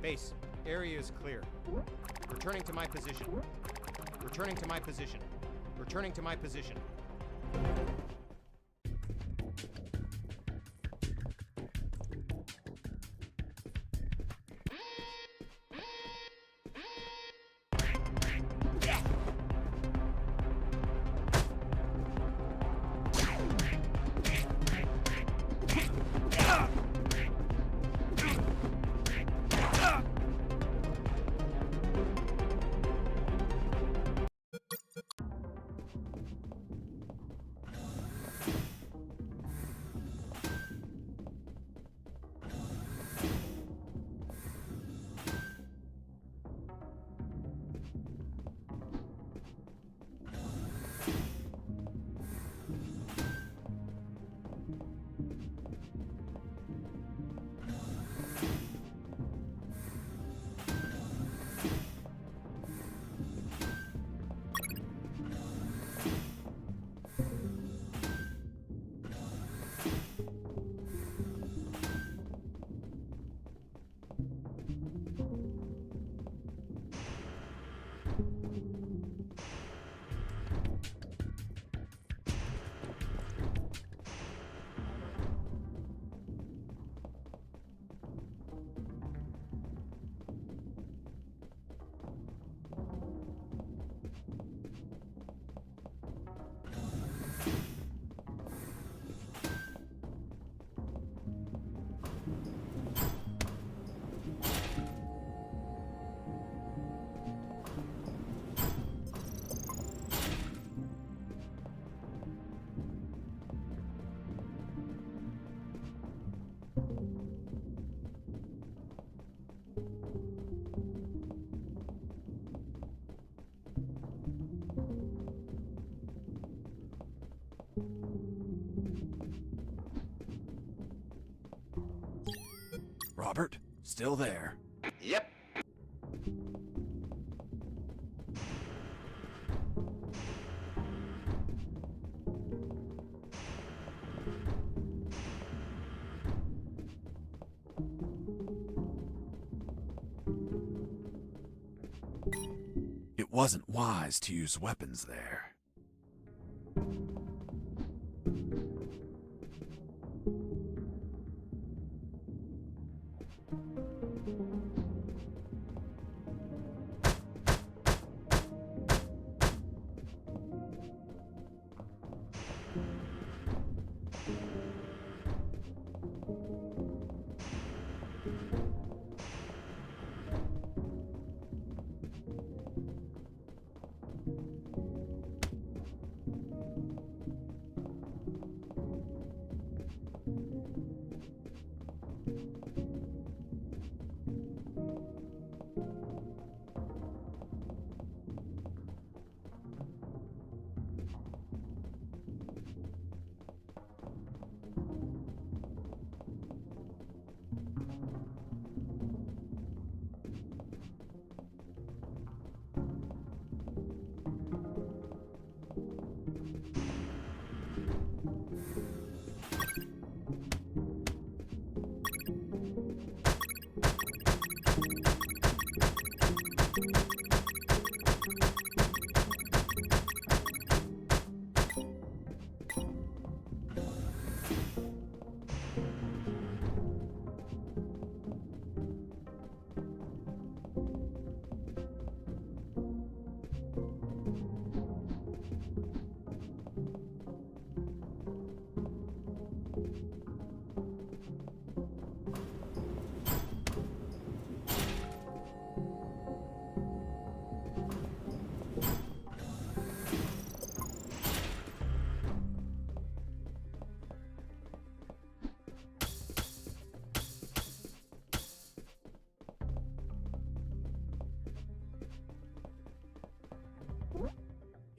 Base, area is clear. Returning to my position. Returning to my position. Returning to my position. Robert, still there? Yep. It wasn't wise to use weapons there.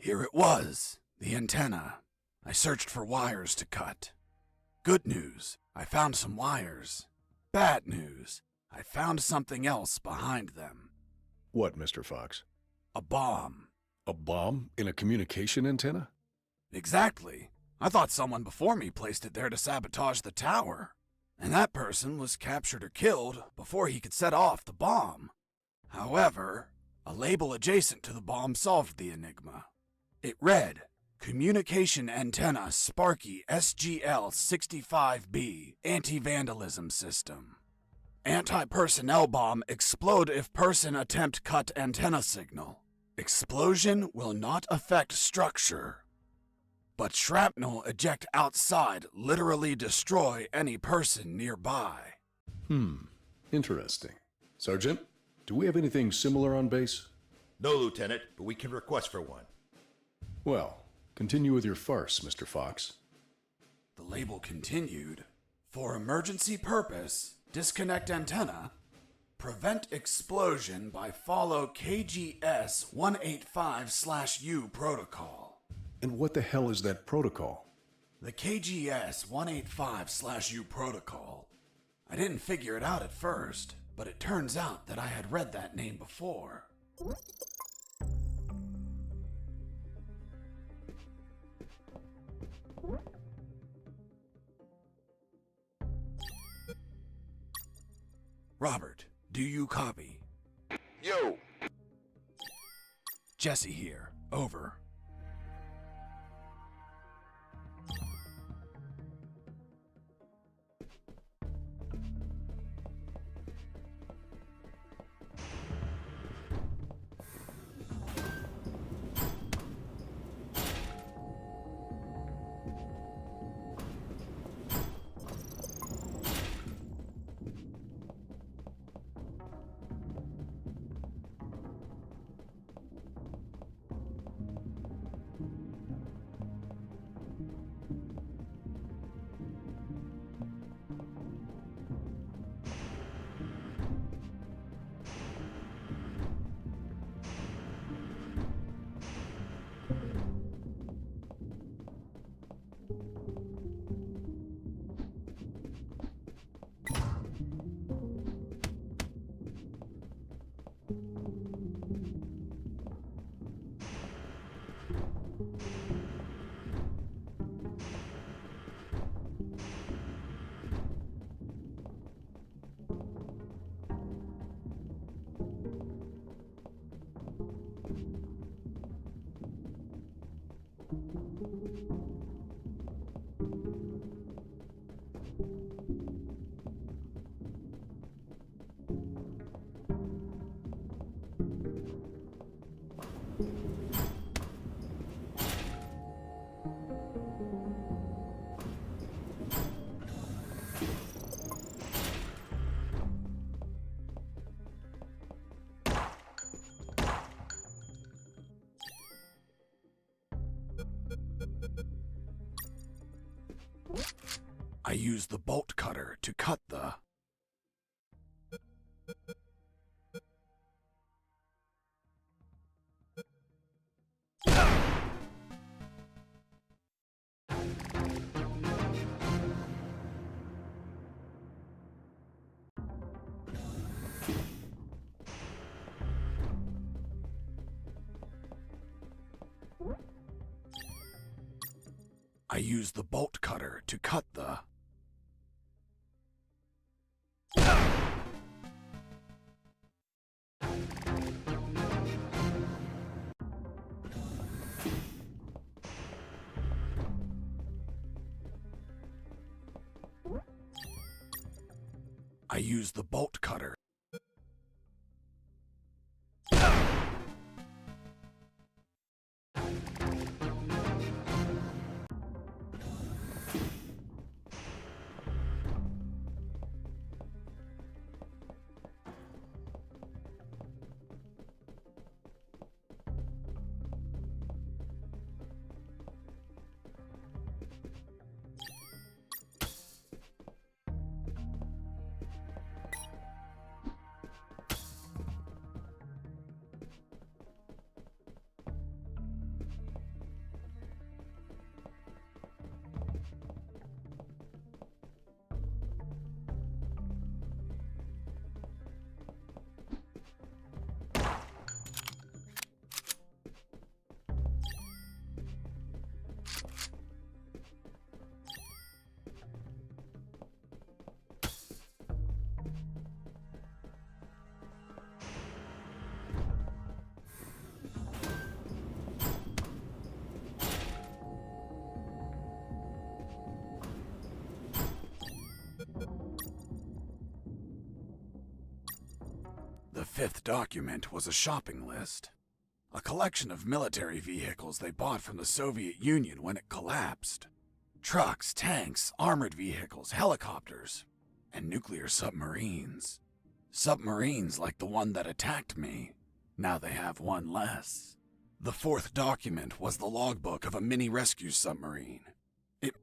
Here it was, the antenna. I searched for wires to cut. Good news, I found some wires. Bad news, I found something else behind them. What, Mr. Fox? A bomb. A bomb in a communication antenna? Exactly. I thought someone before me placed it there to sabotage the tower. and that person was captured or killed before he could set off the bomb. However, a label adjacent to the bomb solved the enigma. It read, Communication Antenna Sparky SGL-65B Anti-Vandalism System. Anti-personnel bomb explode if person attempt cut antenna signal. Explosion will not affect structure, but shrapnel eject outside literally destroy any person nearby. Interesting. Sergeant, do we have anything similar on base? No, Lieutenant, but we can request for one. Well, continue with your farce, Mr. Fox. The label continued, For emergency purpose, disconnect antenna. Prevent explosion by follow KGS 185/U protocol. And what the hell is that protocol? The KGS 185/U protocol. I didn't figure it out at first, but it turns out that I had read that name before. Robert, do you copy? Yo! Jesse here. Over. I used the bolt cutter to cut the... I used the bolt cutter to cut the... I used the bolt cutter. The fifth document was a shopping list. A collection of military vehicles they bought from the Soviet Union when it collapsed. Trucks, tanks, armored vehicles, helicopters, and nuclear submarines. Submarines like the one that attacked me. Now they have one less. The fourth document was the logbook of a mini rescue submarine. It...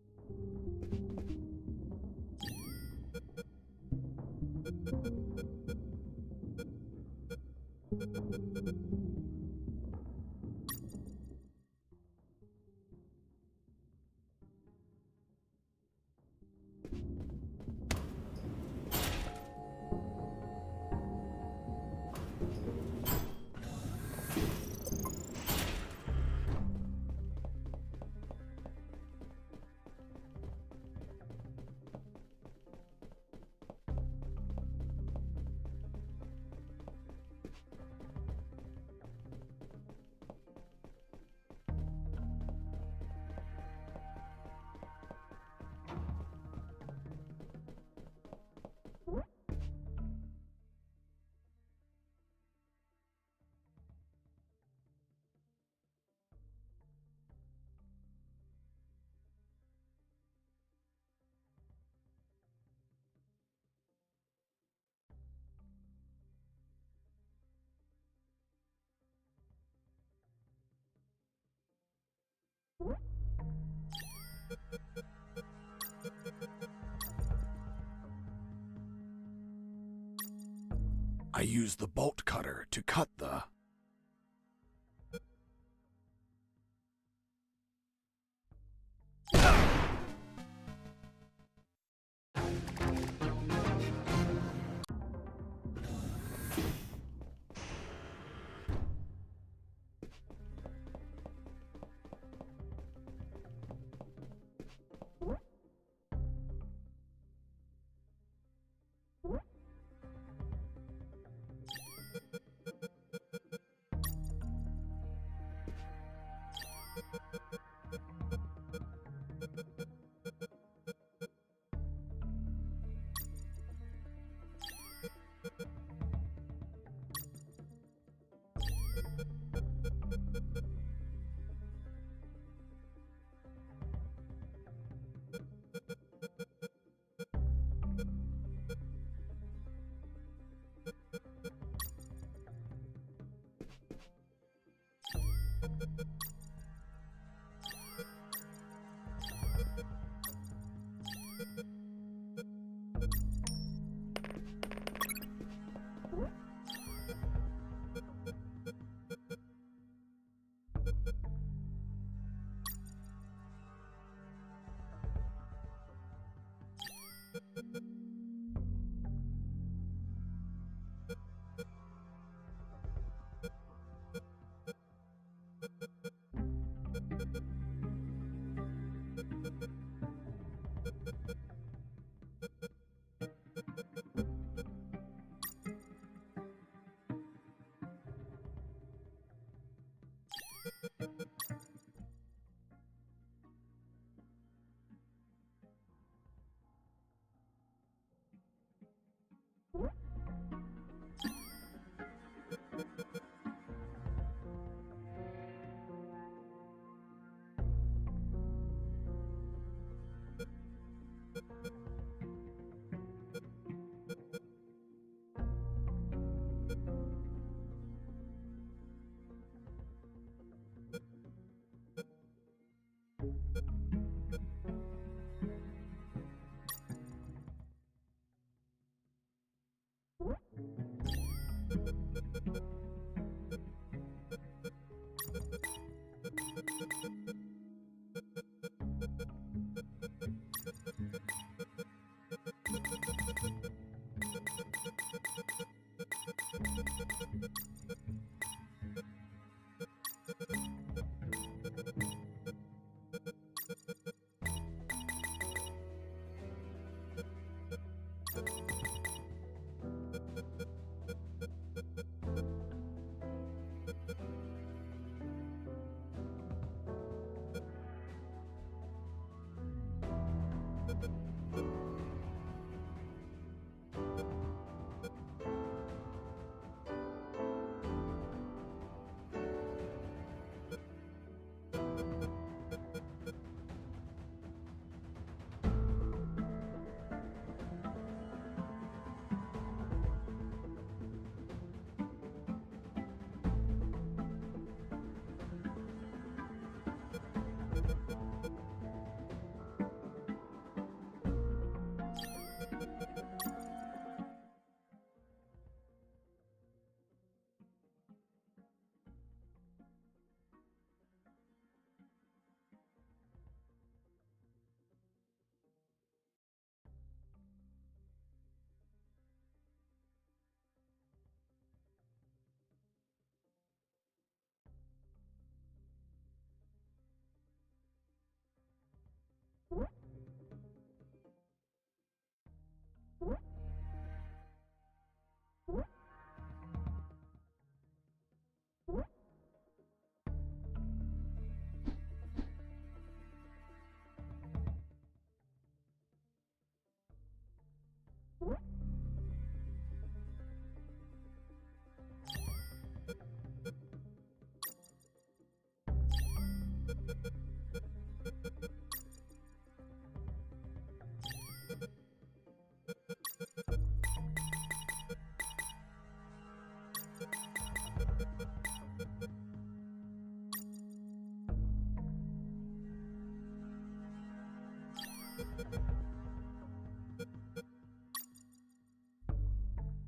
I used the bolt cutter to cut the...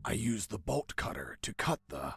I use the bolt cutter to cut the...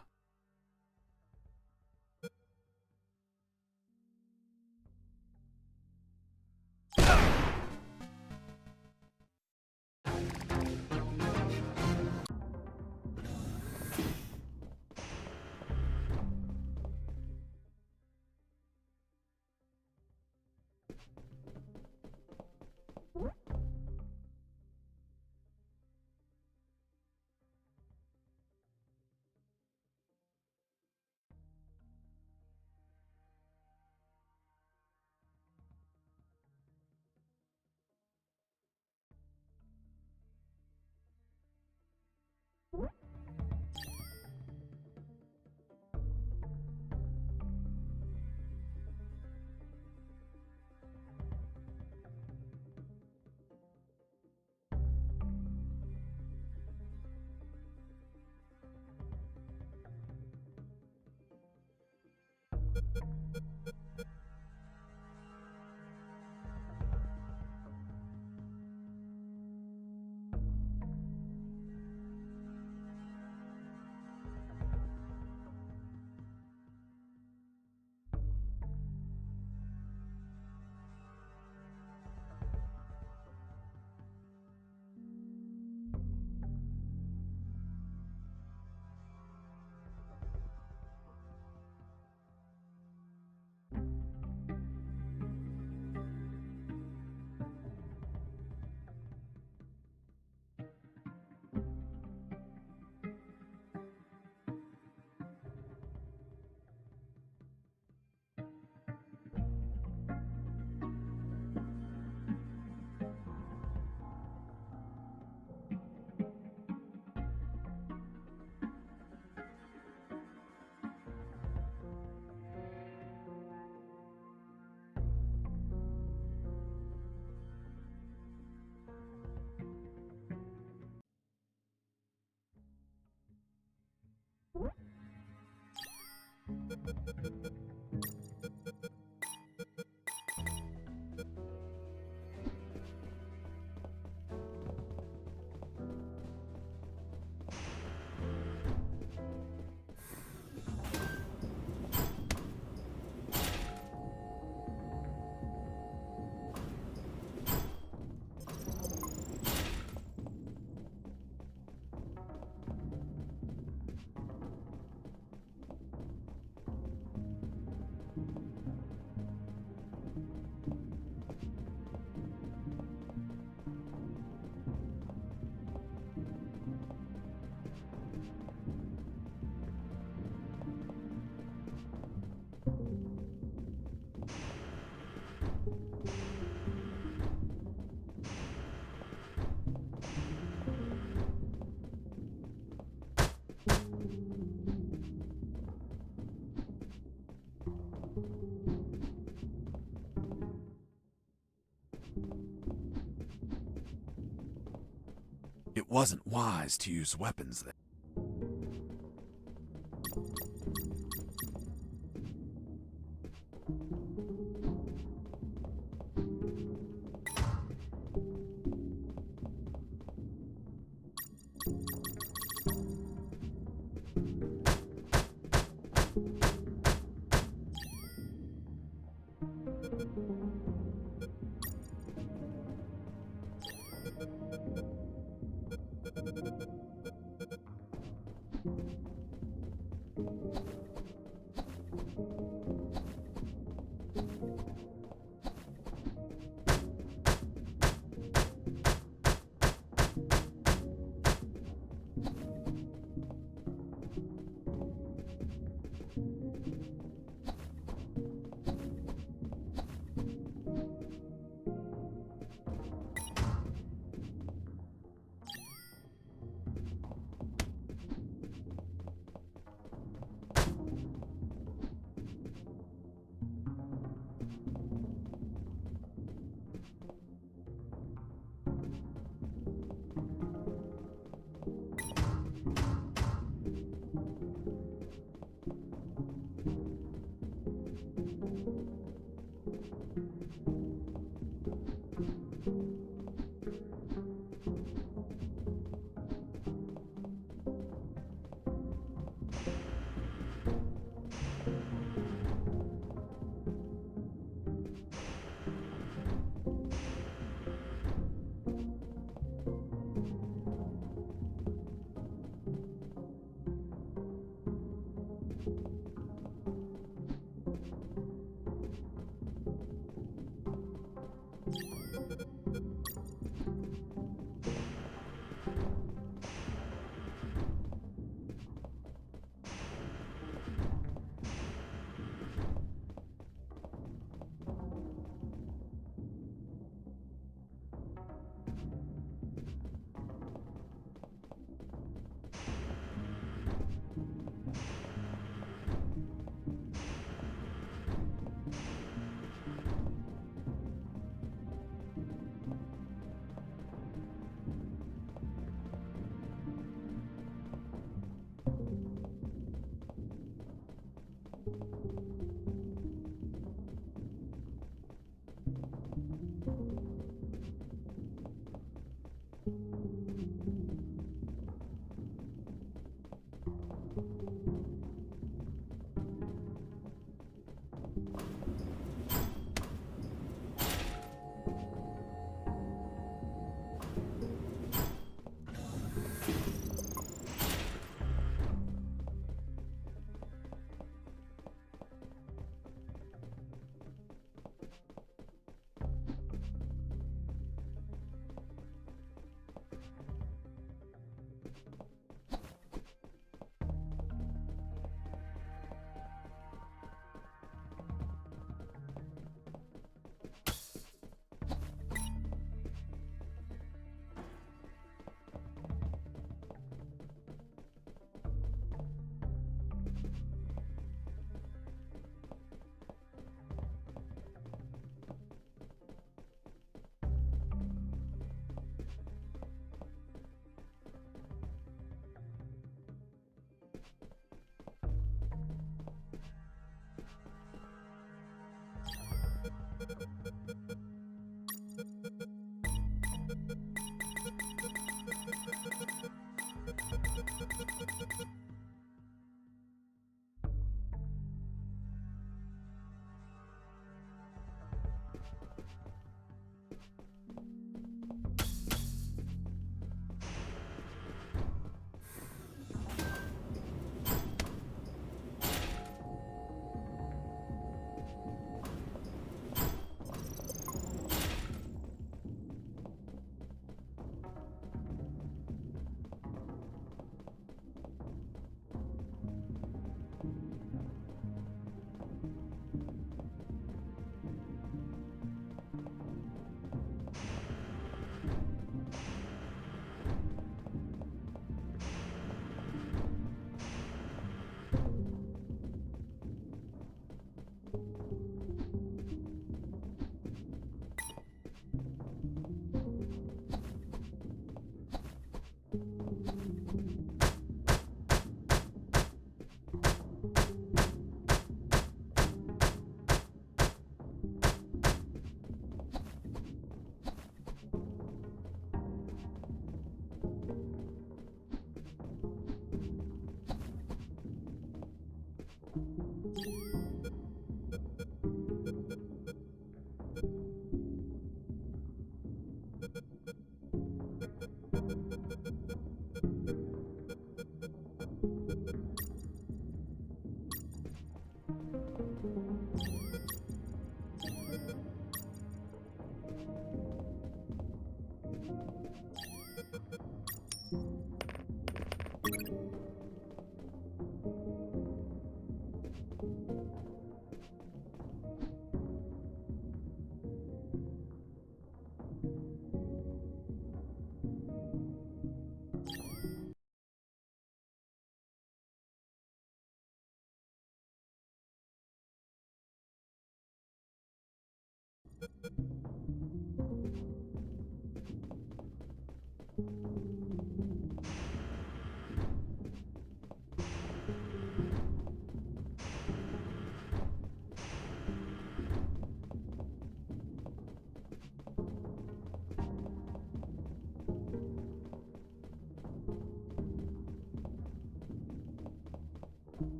It wasn't wise to use weapons there.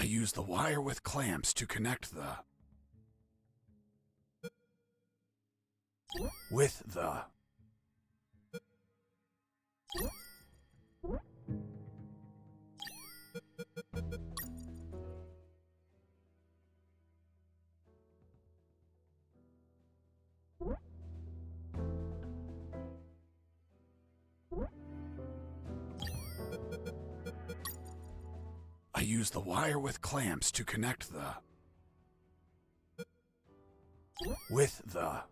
I use the wire with clamps to connect the... with the... I use the wire with clamps to connect the... with the...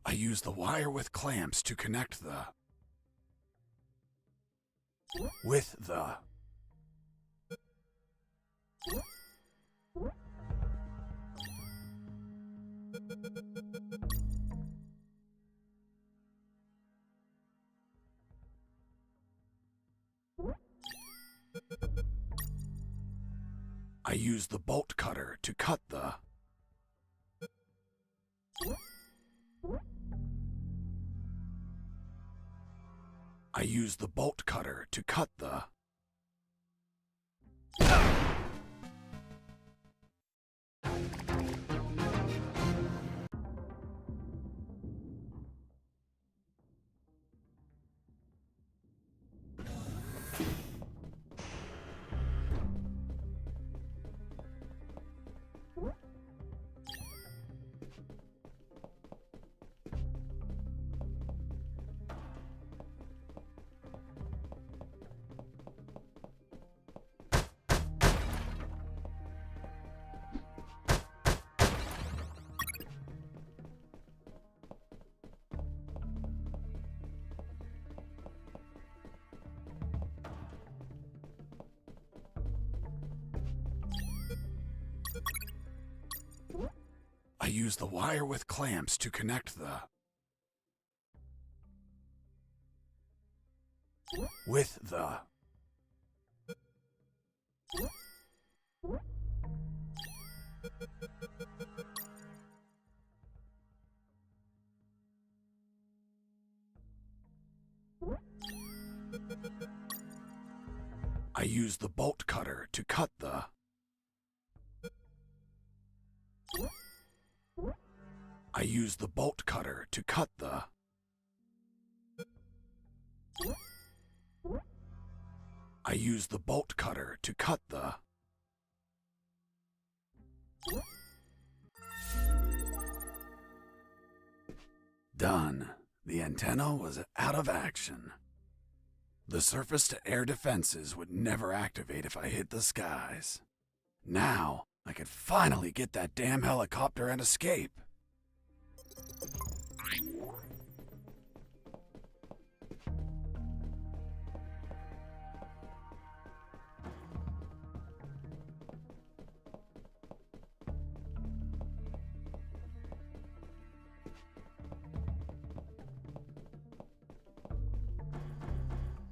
I use the wire with clamps to connect the... with the... I use the bolt cutter to cut the... I use the bolt cutter to cut the... I use the wire with clamps to connect the... with the... I use the bolt cutter to cut the... I use the bolt cutter to cut the... I use the bolt cutter to cut the... Done. The antenna was out of action. The surface-to-air defenses would never activate if I hit the skies. Now, I could finally get that damn helicopter and escape.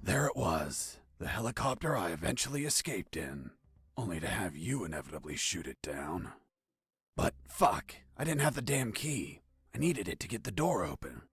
There it was, the helicopter I eventually escaped in, only to have you inevitably shoot it down. But fuck, I didn't have the damn key. I needed it to get the door open.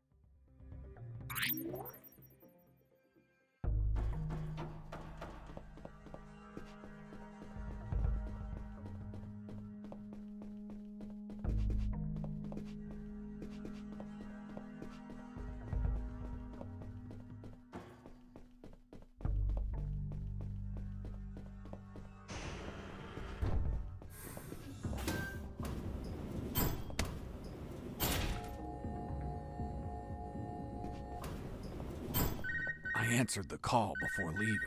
I answered the call before leaving.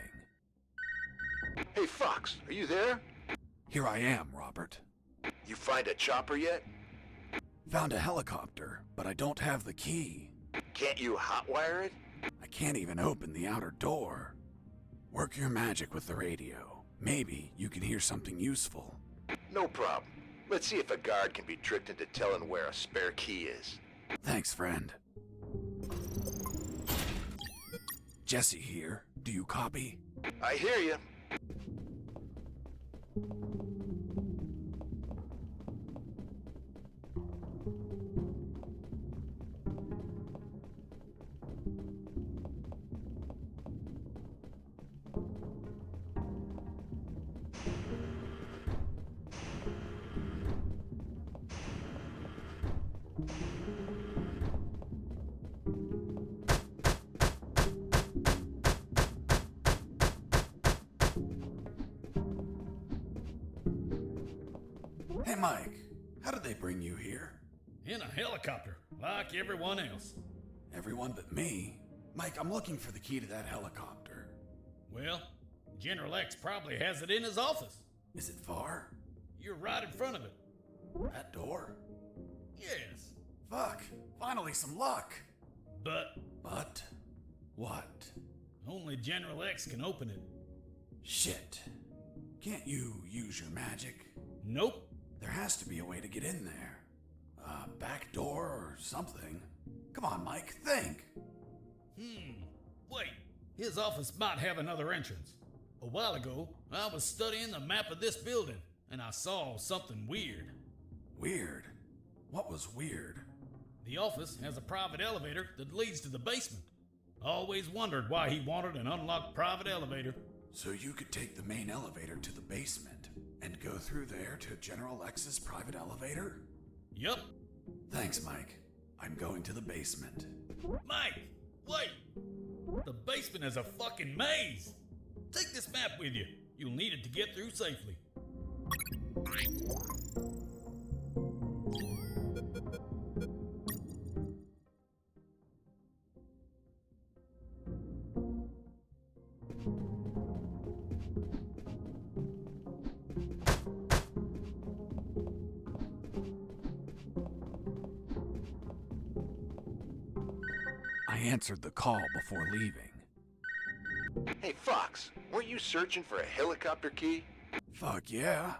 Hey, Fox, are you there? Here I am, Robert. You find a chopper yet? Found a helicopter, but I don't have the key. Can't you hotwire it? I can't even open the outer door. Work your magic with the radio. Maybe you can hear something useful. No problem. Let's see if a guard can be tricked into telling where a spare key is. Thanks, friend. Jesse here. Do you copy? I hear you. Hey, Mike. How did they bring you here? In a helicopter, like everyone else. Everyone but me. Mike, I'm looking for the key to that helicopter. Well, General X probably has it in his office. Is it far? You're right in front of it. That door? Yes. Fuck. Finally some luck. But what? Only General X can open it. Shit. Can't you use your magic? Nope. There has to be a way to get in there. A back door or something. Come on, Mike, think. Wait. His office might have another entrance. A while ago, I was studying the map of this building, and I saw something weird. Weird? What was weird? The office has a private elevator that leads to the basement. I always wondered why he wanted an unlocked private elevator. So you could take the main elevator to the basement and go through there to General X's private elevator? Yup. Thanks, Mike. I'm going to the basement. Mike, wait! The basement is a fucking maze! Take this map with you. You'll need it to get through safely. I answered the call before leaving. Hey, Fox, weren't you searching for a helicopter key? Fuck yeah.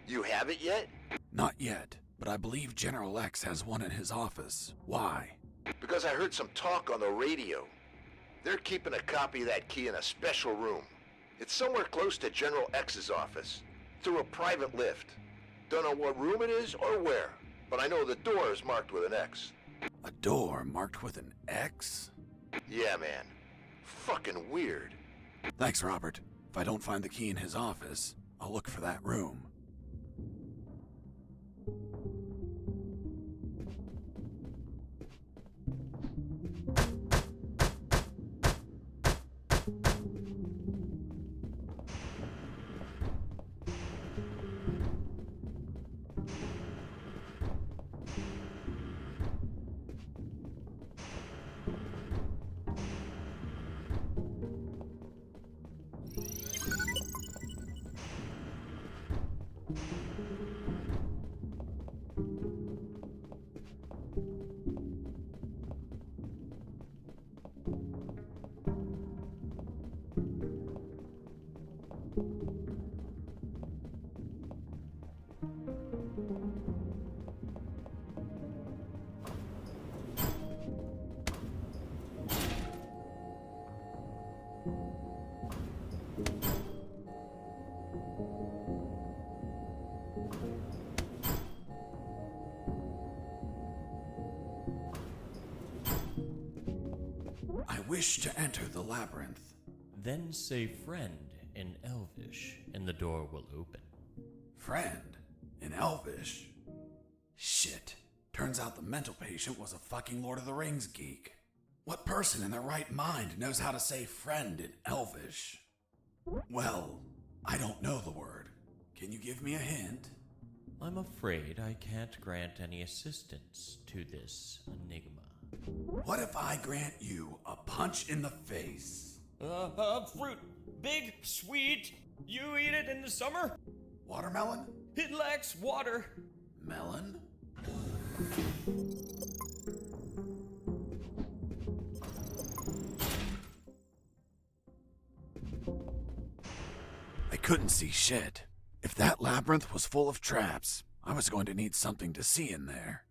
You have it yet? Not yet, but I believe General X has one in his office. Why? Because I heard some talk on the radio. They're keeping a copy of that key in a special room. It's somewhere close to General X's office, through a private lift. Don't know what room it is or where, but I know the door is marked with an X. A door marked with an X? Yeah, man. Fucking weird. Thanks, Robert. If I don't find the key in his office, I'll look for that room. wish to enter the labyrinth. Then say friend in Elvish, and the door will open. Friend? In Elvish? Shit. Turns out the mental patient was a fucking Lord of the Rings geek. What person in their right mind knows how to say friend in Elvish? Well, I don't know the word. Can you give me a hint? I'm afraid I can't grant any assistance to this enigma. What if I grant you a punch in the face? Fruit. Big, sweet. You eat it in the summer? Watermelon? It lacks water. Melon? I couldn't see shit. If that labyrinth was full of traps, I was going to need something to see in there.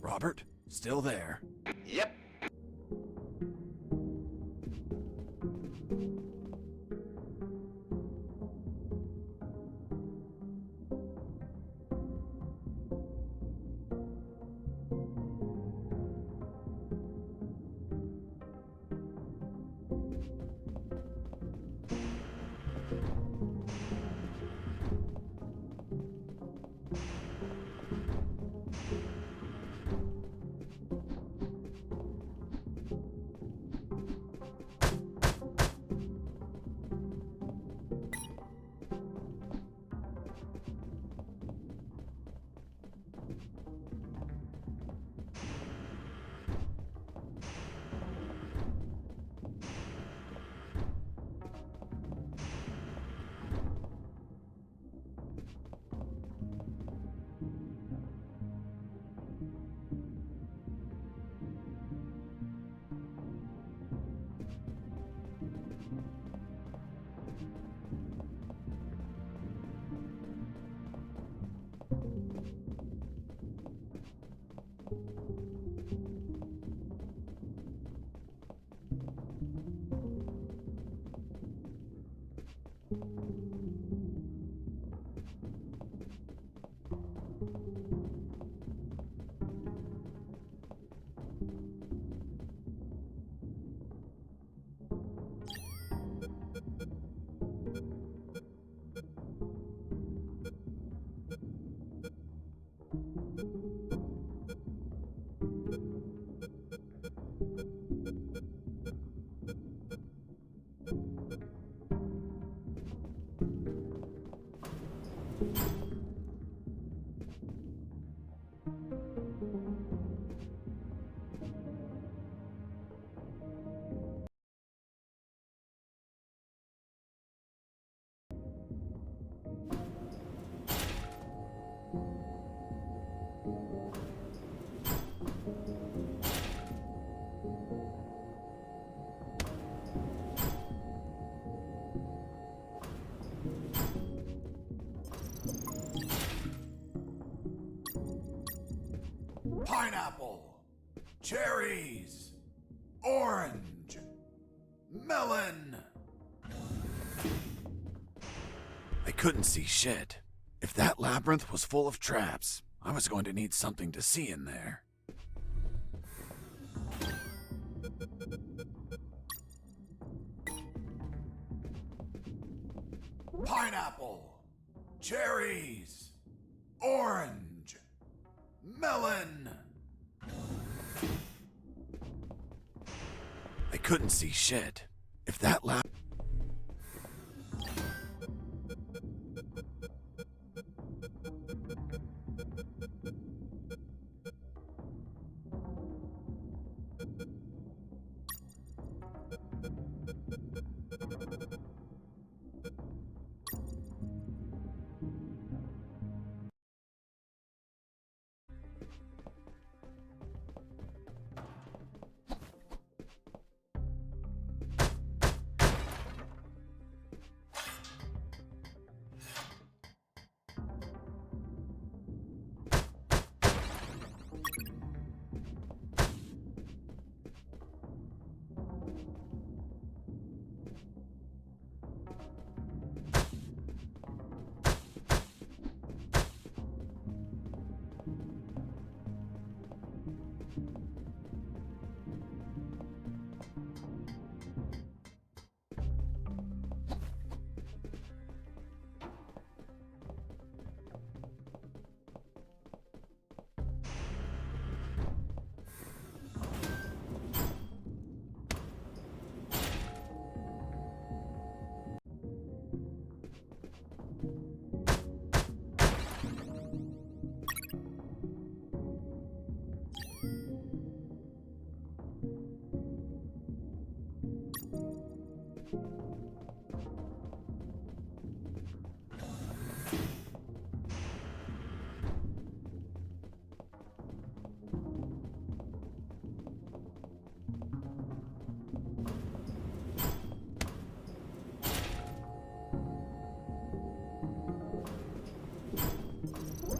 Robert, still there? Yep. Pineapple, cherries, orange, melon. I couldn't see shit. If that labyrinth was full of traps, I was going to need something to see in there. Pineapple, cherries, orange, melon. I couldn't see shit. If that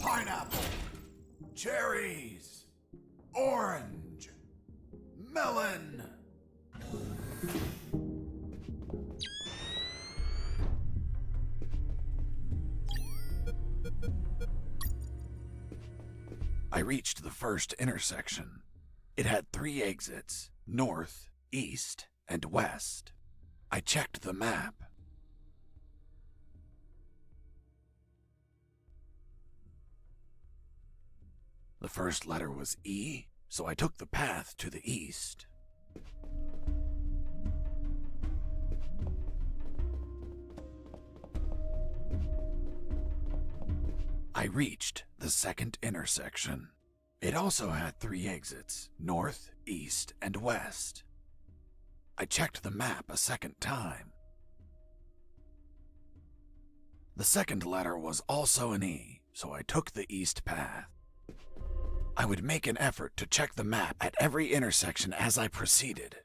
pineapple, cherries, orange, melon. I reached the first intersection. It had 3 exits, north, east, and west. I checked the map. The first letter was E, so I took the path to the east. I reached the second intersection. It also had 3 exits, north, east, and west. I checked the map a second time. The second letter was also an E, so I took the east path. I would make an effort to check the map at every intersection as I proceeded.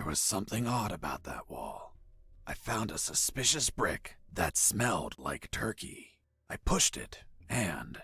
was something odd about that wall. I found a suspicious brick that smelled like turkey. I pushed it, and